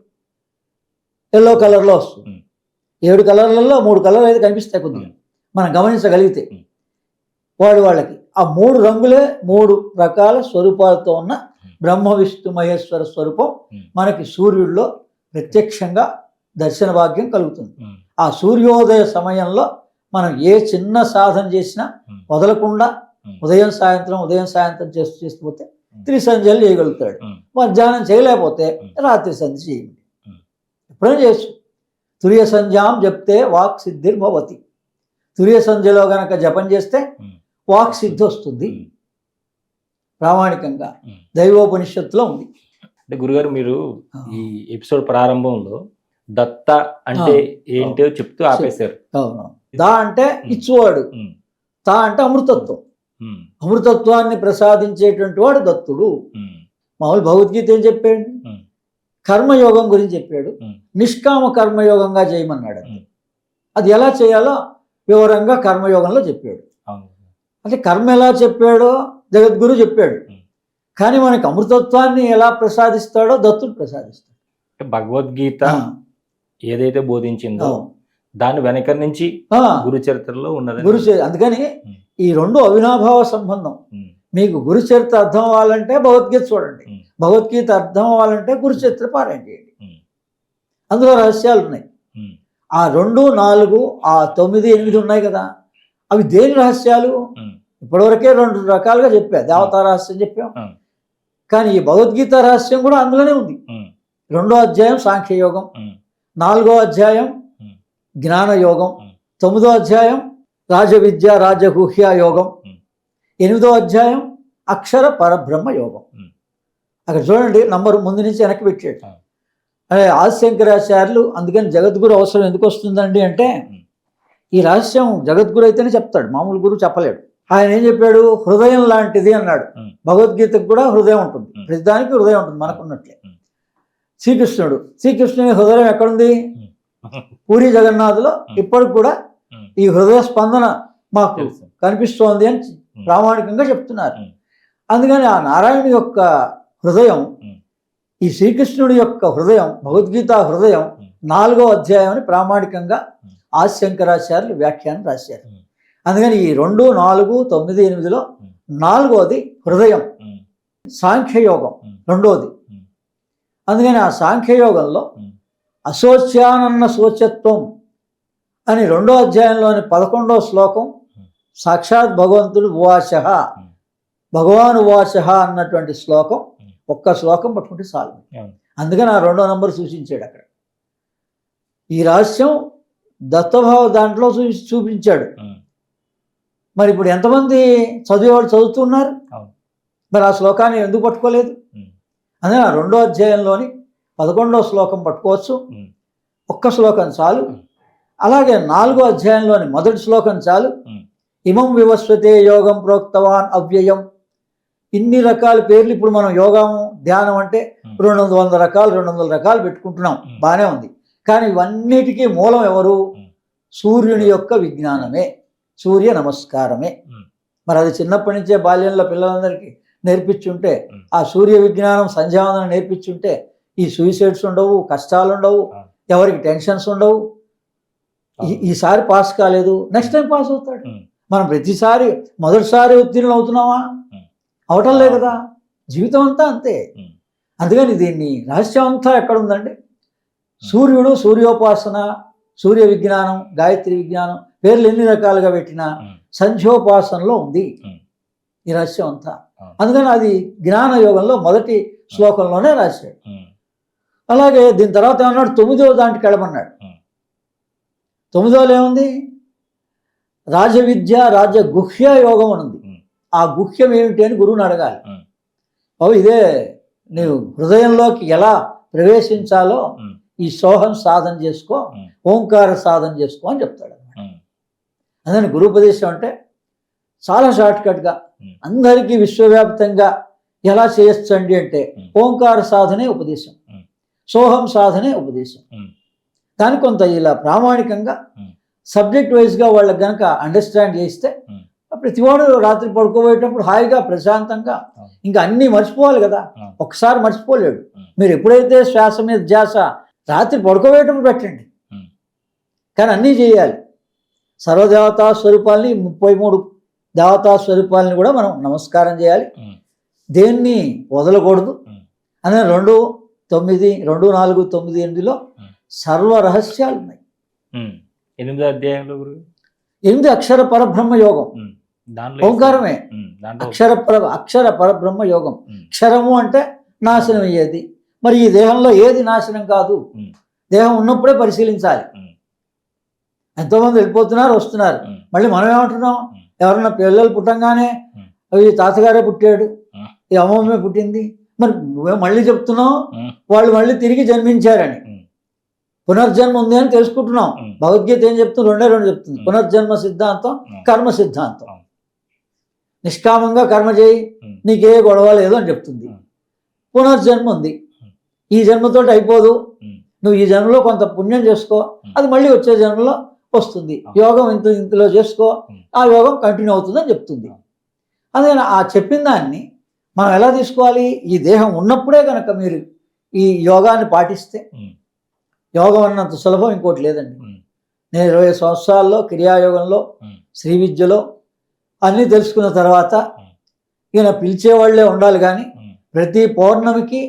ఎల్లో కలర్లో వస్తుంది. 7 కలర్లలో 3 కలర్లు అయితే కనిపిస్తాయి కొద్దిగా మనం గమనించగలిగితే. వాళ్ళకి ఆ 3 రంగులే 3 రకాల స్వరూపాలతో ఉన్న బ్రహ్మ విష్ణు మహేశ్వర స్వరూపం మనకి సూర్యుడిలో ప్రత్యక్షంగా దర్శన భాగ్యం కలుగుతుంది. ఆ సూర్యోదయ సమయంలో మనం ఏ చిన్న సాధన చేసినా వదలకుండా ఉదయం సాయంత్రం చేస్తూ పోతే త్రిసంధ్యలు చేయగలుగుతాడు. మధ్యాహ్నం చేయలేకపోతే రాత్రి సంధ్య చేయండి. ఎప్పుడైనా చేయొచ్చు. తుర్య సంధ్యాం జప్తే వాక్ సిద్ధిర్భవతి. తుర్య సంధ్యలో గనక జపం చేస్తే వాక్ సిద్ధి వస్తుంది. ప్రామాణికంగా దైవోపనిషత్తులో ఉంది. అంటే గురుగారు, మీరు ఈ ఎపిసోడ్ ప్రారంభంలో దత్త అంటే ఏంటో చెప్తూ ఆపేశారు. దా అంటే ఇచ్చువాడు, తా అంటే అమృతత్వం. అమృతత్వాన్ని ప్రసాదించేటువంటి వాడు దత్తుడు. మామూలు భగవద్గీత ఏం చెప్పాడు? కర్మయోగం గురించి చెప్పాడు. నిష్కామ కర్మయోగంగా చేయమన్నాడు. అది ఎలా చేయాలో వివరంగా కర్మయోగంలో చెప్పాడు. అంటే కర్మ ఎలా చెప్పాడో జగద్గురు చెప్పాడు. కానీ మనకి అమృతత్వాన్ని ఎలా ప్రసాదిస్తాడో దత్తుడు ప్రసాదిస్తాడు. భగవద్గీత ఏదైతే బోధించిందో దాని వెనక నుంచి గురు చరిత్రలో ఉన్నది. అందుకని ఈ 2 అవినాభావ సంబంధం. మీకు గురు చరిత్ర అర్థం అవ్వాలంటే భగవద్గీత చూడండి, భగవద్గీత అర్థం అవ్వాలంటే గురు చరిత్ర పారాయణ చేయండి. అందులో రహస్యాలు ఉన్నాయి. ఆ 2, 4, ఆ 9, 8 ఉన్నాయి కదా, అవి దేని రహస్యాలు? ఇప్పటివరకే 2 రకాలుగా చెప్పా. దేవతా రహస్యం చెప్పాం, కానీ ఈ భగవద్గీత రహస్యం కూడా అందులోనే ఉంది. 2వ అధ్యాయం సాంఖ్యయోగం, 4వ అధ్యాయం జ్ఞానయోగం, 9వ అధ్యాయం రాజవిద్య రాజగుహ్య యోగం, 8వ అధ్యాయం అక్షర పరబ్రహ్మ యోగం. అక్కడ చూడండి, నంబర్ ముందు నుంచి వెనక్కి పెట్టాడు. అదే ఆదిశంకరాచార్యులు అందుకని జగద్గురు అవసరం ఎందుకు వస్తుందండి అంటే, ఈ రహస్యం జగద్గురు అయితేనే చెప్తాడు, మామూలు గురువు చెప్పలేడు. ఆయన ఏం చెప్పాడు? హృదయం లాంటిది అన్నాడు. భగవద్గీతకు కూడా హృదయం ఉంటుంది, ప్రతిదానికి హృదయం ఉంటుంది మనకున్నట్లే. శ్రీకృష్ణుని హృదయం ఎక్కడుంది? పూరి జగన్నాథులో ఇప్పటికి కూడా ఈ హృదయ స్పందన మాకు కనిపిస్తోంది అని ప్రామాణికంగా చెప్తున్నారు. అందుకని ఆ నారాయణుడి యొక్క హృదయం, ఈ శ్రీకృష్ణుడి యొక్క హృదయం, భగవద్గీత హృదయం 4వ అధ్యాయం అని ప్రామాణికంగా ఆదిశంకరాచార్యులు వ్యాఖ్యానం రాశారు. అందుకని ఈ 2, 4, 9, 8లో 4వది హృదయం, సాంఖ్యయోగం 2వది. అందుకని ఆ సాంఖ్యయోగంలో అశోచ్యానన్న శోచత్వం అని 2వ అధ్యాయంలోని 11వ శ్లోకం సాక్షాత్ భగవంతుడు ఉవాచ, భగవాన్ ఉవాచ అన్నటువంటి శ్లోకం, ఒక్క శ్లోకం పట్టుకుంటే చాలు. అందుకని ఆ 2వ నంబర్ సూచించాడు అక్కడ. ఈ రహస్యం దత్తభావ దాంట్లో చూపించాడు. మరి ఇప్పుడు ఎంతమంది చదివేవాళ్ళు చదువుతున్నారు? మరి ఆ శ్లోకాన్ని ఎందుకు పట్టుకోలేదు? అందుకని ఆ 2వ అధ్యాయంలోని 11వ శ్లోకం పట్టుకోవచ్చు, ఒక్క శ్లోకం చాలు. అలాగే 4వ అధ్యాయంలోని మొదటి శ్లోకం చాలు. ఇమం వివస్వతే యోగం ప్రోక్తవాన్ అవ్యయం. ఇన్ని రకాల పేర్లు ఇప్పుడు మనం యోగం ధ్యానం అంటే 200 రకాలు పెట్టుకుంటున్నాం, బాగానే ఉంది. కానీ ఇవన్నిటికీ మూలం ఎవరు? సూర్యుని యొక్క విజ్ఞానమే, సూర్య నమస్కారమే. మరి అది చిన్నప్పటి నుంచే బాల్యంలో పిల్లలందరికీ నేర్పించుంటే, ఆ సూర్య విజ్ఞానం సంధ్యావందనం నేర్పించుంటే ఈ సూసైడ్స్ ఉండవు, కష్టాలు ఉండవు, ఎవరికి టెన్షన్స్ ఉండవు. ఈసారి పాస్ కాలేదు, నెక్స్ట్ టైం పాస్ అవుతాడు. మనం ప్రతిసారి మొదటిసారి ఉత్తీర్ణులు అవుతున్నామా? అవటం లేదు కదా, జీవితం అంతా అంతే. అందుకని దీన్ని రహస్యం అంతా ఎక్కడుందండి? సూర్యుడు, సూర్యోపాసన, సూర్య విజ్ఞానం, గాయత్రి విజ్ఞానం, పేర్లు ఎన్ని రకాలుగా పెట్టినా సంధ్యోపాసనలో ఉంది ఈ రహస్యం అంతా. అందుకని అది జ్ఞాన యోగంలో మొదటి శ్లోకంలోనే రాశాడు. అలాగే దీని తర్వాత ఏమన్నాడు? 9వ దాంట్కి వెళ్ళమన్నాడు. 9వలో ఏముంది? రాజవిద్య రాజగుహ్య యోగం అని ఉంది. ఆ గుహ్యం ఏమిటి అని గురువుని అడగాలి. ఇదే నీవు హృదయంలోకి ఎలా ప్రవేశించాలో ఈ సోహం సాధన చేసుకో, ఓంకార సాధన చేసుకో అని చెప్తాడు. అందుకని గురుపదేశం అంటే చాలా షార్ట్కట్గా అందరికీ విశ్వవ్యాప్తంగా ఎలా చేయొచ్చండి అంటే ఓంకార సాధనే ఉపదేశం, సోహం సాధనే ఉపదేశం. దానికి కొంత ఇలా ప్రామాణికంగా సబ్జెక్ట్ వైజ్గా వాళ్ళకి కనుక అండర్స్టాండ్ చేస్తే ప్రతివాడు రాత్రి పడుకోబోయేటప్పుడు హాయిగా ప్రశాంతంగా, ఇంకా అన్నీ మర్చిపోవాలి కదా, ఒకసారి మర్చిపోలేడు. మీరు ఎప్పుడైతే శ్వాస మీద ధ్యాస రాత్రి పడుకోబోయేటప్పుడు పెట్టండి, కానీ అన్నీ చేయాలి. సర్వదేవతా స్వరూపాలని 33 దేవతా స్వరూపాలని కూడా మనం నమస్కారం చేయాలి, దేన్ని వదలకూడదు. అనే 2, 9, 2, 4, 9, 8లో సర్వ రహస్యాలు ఉన్నాయి. 8వ అధ్యాయంలో 8 అక్షర పరబ్రహ్మ యోగం, ఓంకారమే అక్షర పరబ్రహ్మ యోగం. క్షరము అంటే నాశనం అయ్యేది. మరి ఈ దేహంలో ఏది నాశనం కాదు, దేహం ఉన్నప్పుడే పరిశీలించాలి. ఎంతోమంది వెళ్ళిపోతున్నారు, వస్తున్నారు. మళ్ళీ మనం ఏమంటున్నాం? ఎవరన్నా పిల్లలు పుట్టంగానే అవి తాతగారే పుట్టాడు, ఈ అమ్మమ్మే పుట్టింది, మరి నువ్వే మళ్ళీ చెప్తున్నావు వాళ్ళు మళ్ళీ తిరిగి జన్మించారని. పునర్జన్మ ఉంది అని తెలుసుకుంటున్నాం. భగవద్గీత ఏం చెప్తుంది? 2 చెప్తుంది, పునర్జన్మ సిద్ధాంతం, కర్మ సిద్ధాంతం. నిష్కామంగా కర్మ చేయి, నీకే గొడవ లేదు అని చెప్తుంది. పునర్జన్మ ఉంది, ఈ జన్మతోటి అయిపోదు, నువ్వు ఈ జన్మలో కొంత పుణ్యం చేసుకో, అది మళ్ళీ వచ్చే జన్మలో వస్తుంది. యోగం ఇంతలో చేసుకో, ఆ యోగం కంటిన్యూ అవుతుందని చెప్తుంది. అందుకని ఆ చెప్పిన దాన్ని మనం ఎలా తీసుకోవాలి? ఈ దేహం ఉన్నప్పుడే కనుక మీరు ఈ యోగాన్ని పాటిస్తే, యోగం అన్నంత సులభం ఇంకోటి లేదండి. నేను 20 సంవత్సరాల్లో క్రియాయోగంలో, శ్రీ విద్యలో అన్నీ తెలుసుకున్న తర్వాత ఈయన పిలిచేవాళ్లే ఉండాలి, కానీ ప్రతి పౌర్ణమికి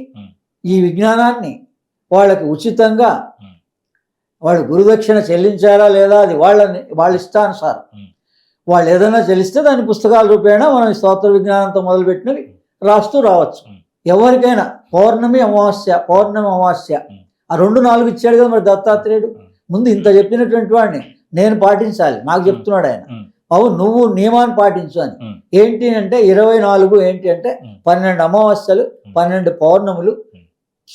ఈ విజ్ఞానాన్ని వాళ్ళకి ఉచితంగా వాళ్ళు గురుదక్షిణ చెల్లించారా లేదా అది వాళ్ళ ఇష్టానుసారం. వాళ్ళు ఏదైనా చెల్లిస్తే దాని పుస్తకాల రూపేణా మనం ఈ స్తోత్ర విజ్ఞానంతో మొదలుపెట్టినవి రాస్తూ రావచ్చు. ఎవరికైనా పౌర్ణమి అమావాస్య ఆ 2-4 ఇచ్చాడు కదా మరి దత్తాత్రేయుడు. ముందు ఇంత చెప్పినటువంటి వాడిని నేను పాటించాలి, నాకు చెప్తున్నాడు ఆయన. అవును, నువ్వు నియమాన్ని పాటించు అని. ఏంటి అంటే 24 ఏంటి అంటే 12 అమావాస్యలు, 12 పౌర్ణములు.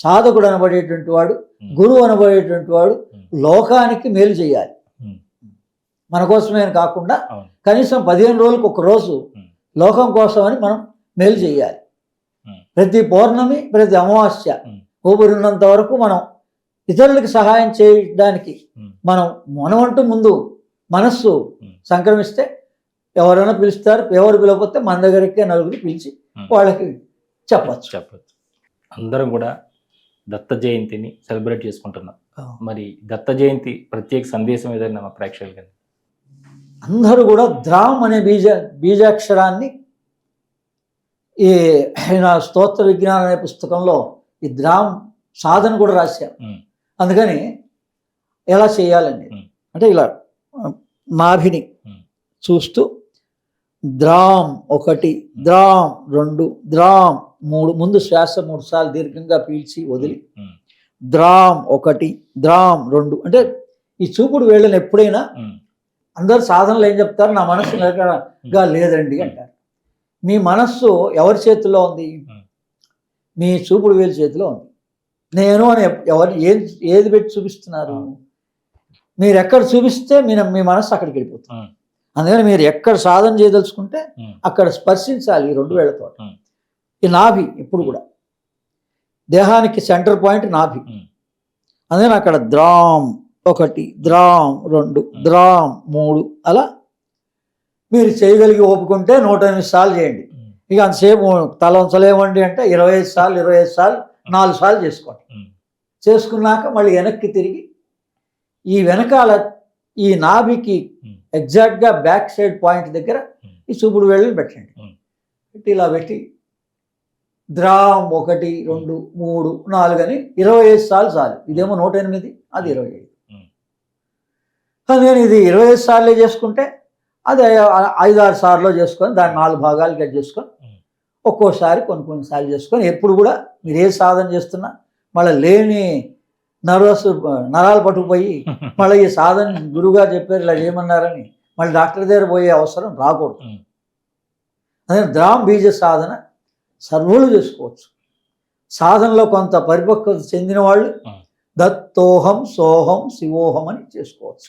సాధకుడు అనబడేటువంటి వాడు, గురువు అనబడేటువంటి వాడు లోకానికి మేలు చేయాలి. మన కోసమే కాకుండా కనీసం 15 రోజులకు ఒక రోజు లోకం కోసం అని మనం మేలు చేయాలి. ప్రతి పౌర్ణమి, ప్రతి అమావాస్య ఊపిరినంత వరకు మనం ఇతరులకు సహాయం చేయడానికి మనమంటూ ముందు మనస్సు సంక్రమిస్తే ఎవరైనా పిలుస్తారు. ఎవరు పిలవకపోతే మన దగ్గరికి నలుగురు పిలిచి వాళ్ళకి చెప్పచ్చు. అందరం కూడా దత్త జయంతిని సెలబ్రేట్ చేసుకుంటున్నాం. మరి దత్త జయంతి ప్రత్యేక సందేశం ఏదైనా మా ప్రేక్షకులకి? అందరూ కూడా ద్రామ్ అనే బీజాక్షరాన్ని ఈ నా స్తోత్ర విజ్ఞానం అనే పుస్తకంలో ఈ ద్రామ్ సాధన కూడా రాశారు. అందుకని ఎలా చేయాలండి అంటే ఇలా నాభిని చూస్తూ ద్రామ్ 1, ద్రామ్ 2, ద్రామ్ 3, ముందు శ్వాస 3 సార్లు దీర్ఘంగా పీల్చి వదిలి ద్రామ్ 1, ద్రామ్ 2 అంటే ఈ చూపుడు వేళ్ళని ఎప్పుడైనా అందరు సాధనలు ఏం చెప్తారు, నా మనస్సు నిలకడగా లేదండి అంటారు. మీ మనస్సు ఎవరి చేతిలో ఉంది? మీ చూపుడు వేలు చేతిలో ఉంది. నేను అని ఏది పెట్టి చూపిస్తున్నారు? మీరు ఎక్కడ చూపిస్తే మీ మనస్సు అక్కడికి వెళ్ళిపోతుంది. అందుకని మీరు ఎక్కడ సాధన చేయదలుచుకుంటే అక్కడ స్పర్శించాలి ఈ 2 వేళ్లతో. ఈ నాభి ఎప్పుడు కూడా దేహానికి సెంటర్ పాయింట్ నాభి. అందుకని అక్కడ ద్రామ్ 1, ద్రామ్ 2, ద్రామ్ 3 అలా మీరు చేయగలిగి ఓపుకుంటే 108 సార్లు చేయండి. ఇక అంతసేపు తల ఉంచలేమండి అంటే 25 సార్లు 4 సార్లు చేసుకోండి. చేసుకున్నాక మళ్ళీ వెనక్కి తిరిగి ఈ వెనకాల ఈ నాభికి ఎగ్జాక్ట్గా బ్యాక్ సైడ్ పాయింట్ దగ్గర ఈ చూపుడు వేళ్ళని పెట్టండి. పెట్టి ఇలా పెట్టి ద్రామ్ 1, 2, 3, 4 అని 25 సార్లు చాలు. ఇదేమో 108, అది 25. అందుకని ఇది 25 సార్లే చేసుకుంటే అది 5-6 సార్లు చేసుకొని దాన్ని 4 భాగాలు కట్ చేసుకొని ఒక్కోసారి కొన్నిసార్లు చేసుకొని ఎప్పుడు కూడా మీరు ఏ సాధన చేస్తున్నా మళ్ళీ లేని నరాలు పట్టుకుపోయి మళ్ళీ ఈ సాధన గురువుగారు చెప్పారు ఇలా చేయమన్నారని మళ్ళీ డాక్టర్ దగ్గర పోయే అవసరం రాకూడదు. అదే ద్రామ్ బీజ సాధన సర్వులు చేసుకోవచ్చు. సాధనలో కొంత పరిపక్వత చెందిన వాళ్ళు దత్తోహం సోహం శివోహం అని చేసుకోవచ్చు.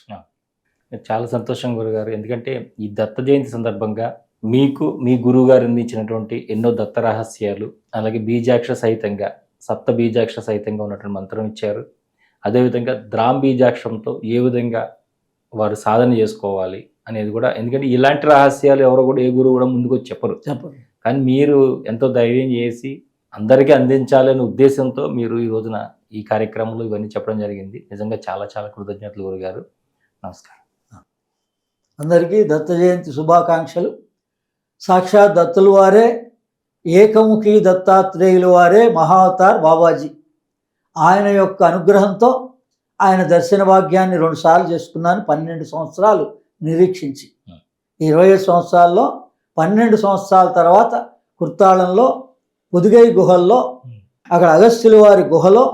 చాలా సంతోషం గురుగారు. ఎందుకంటే ఈ దత్త జయంతి సందర్భంగా మీకు మీ గురువు గారు అందించినటువంటి ఎన్నో దత్త రహస్యాలు, అలాగే బీజాక్షర సహితంగా 7 బీజాక్షర సహితంగా ఉన్నటువంటి మంత్రం ఇచ్చారు. అదేవిధంగా ద్రామ్ బీజాక్షరంతో ఏ విధంగా వారు సాధన చేసుకోవాలి అనేది కూడా, ఎందుకంటే ఇలాంటి రహస్యాలు ఎవరు కూడా ఏ గురువు కూడా ముందుకు వచ్చి చెప్పరు. కానీ మీరు ఎంతో ధైర్యం చేసి అందరికీ అందించాలనే ఉద్దేశంతో మీరు ఈ రోజున ఈ కార్యక్రమంలో ఇవన్నీ చెప్పడం జరిగింది. నిజంగా చాలా చాలా కృతజ్ఞతలు గురుగారు. నమస్కారం. అందరికీ దత్త జయంతి శుభాకాంక్షలు. సాక్షాత్ దత్తులు వారే, ఏకముఖి దత్తాత్రేయులు వారే మహావతార్ బాబాజీ. ఆయన యొక్క అనుగ్రహంతో ఆయన దర్శన భాగ్యాన్ని 2 సార్లు చేసుకున్నాను 12 సంవత్సరాలు నిరీక్షించి. 25 సంవత్సరాల్లో 12 సంవత్సరాల తర్వాత కుర్తాళంలో పొదిగై గుహల్లో అక్కడ అగస్త్యుల వారి గుహలో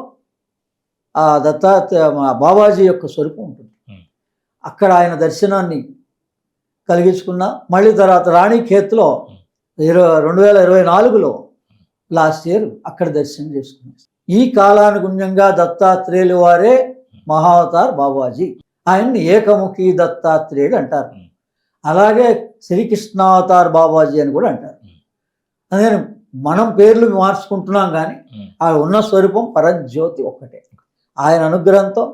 ఆ బాబాజీ యొక్క స్వరూపం ఉంటుంది. అక్కడ ఆయన దర్శనాన్ని కలిగించుకున్నా. మళ్ళీ తర్వాత రాణిఖేత్లో 2024లో లాస్ట్ ఇయర్ అక్కడ దర్శనం చేసుకున్నాం. ఈ కాలానుగుణ్యంగా దత్తాత్రేయులు వారే మహావతార్ బాబాజీ. ఆయన్ని ఏకముఖి దత్తాత్రేయుడు అంటారు. అలాగే శ్రీకృష్ణావతార్ బాబాజీ అని కూడా అంటారు. అదే మనం పేర్లు మార్చుకుంటున్నాం కానీ ఆ ఉన్న స్వరూపం పరంజ్యోతి ఒక్కటే. ఆయన అనుగ్రహంతో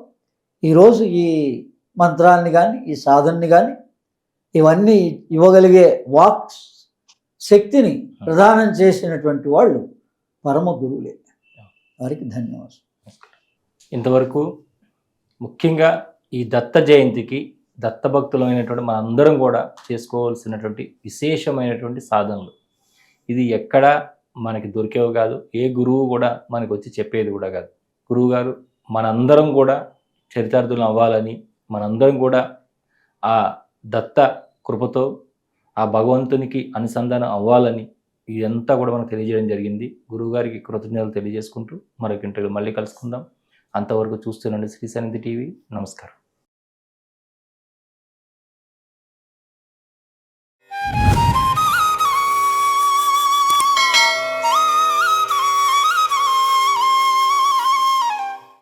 ఈరోజు ఈ మంత్రాన్ని కానీ ఈ సాధనని కానీ ఇవన్నీ ఇవ్వగలిగే వాక్ శక్తిని ప్రదానం చేసినటువంటి వాళ్ళు పరమ గురువులే. వారికి ధన్యవాదాలు. ఇంతవరకు ముఖ్యంగా ఈ దత్త జయంతికి దత్తభక్తులమైనటువంటి మనందరం కూడా చేసుకోవాల్సినటువంటి విశేషమైనటువంటి సాధనలు. ఇది ఎక్కడ మనకి దొరికేవి కాదు, ఏ గురువు కూడా మనకు వచ్చి చెప్పేది కూడా కాదు. గురువుగారు మనందరం కూడా చరితార్థులు అవ్వాలని, మనందరం కూడా ఆ దత్త కృపతో ఆ భగవంతునికి అనుసంధానం అవ్వాలని ఇదంతా కూడా మనకు తెలియజేయడం జరిగింది. గురువుగారికి కృతజ్ఞతలు తెలియజేసుకుంటూ మరొక ఇంటర్వ్యూ మళ్ళీ కలుసుకుందాం. అంతవరకు చూస్తూనండి శ్రీ సన్నిధి టీవీ. నమస్కారం.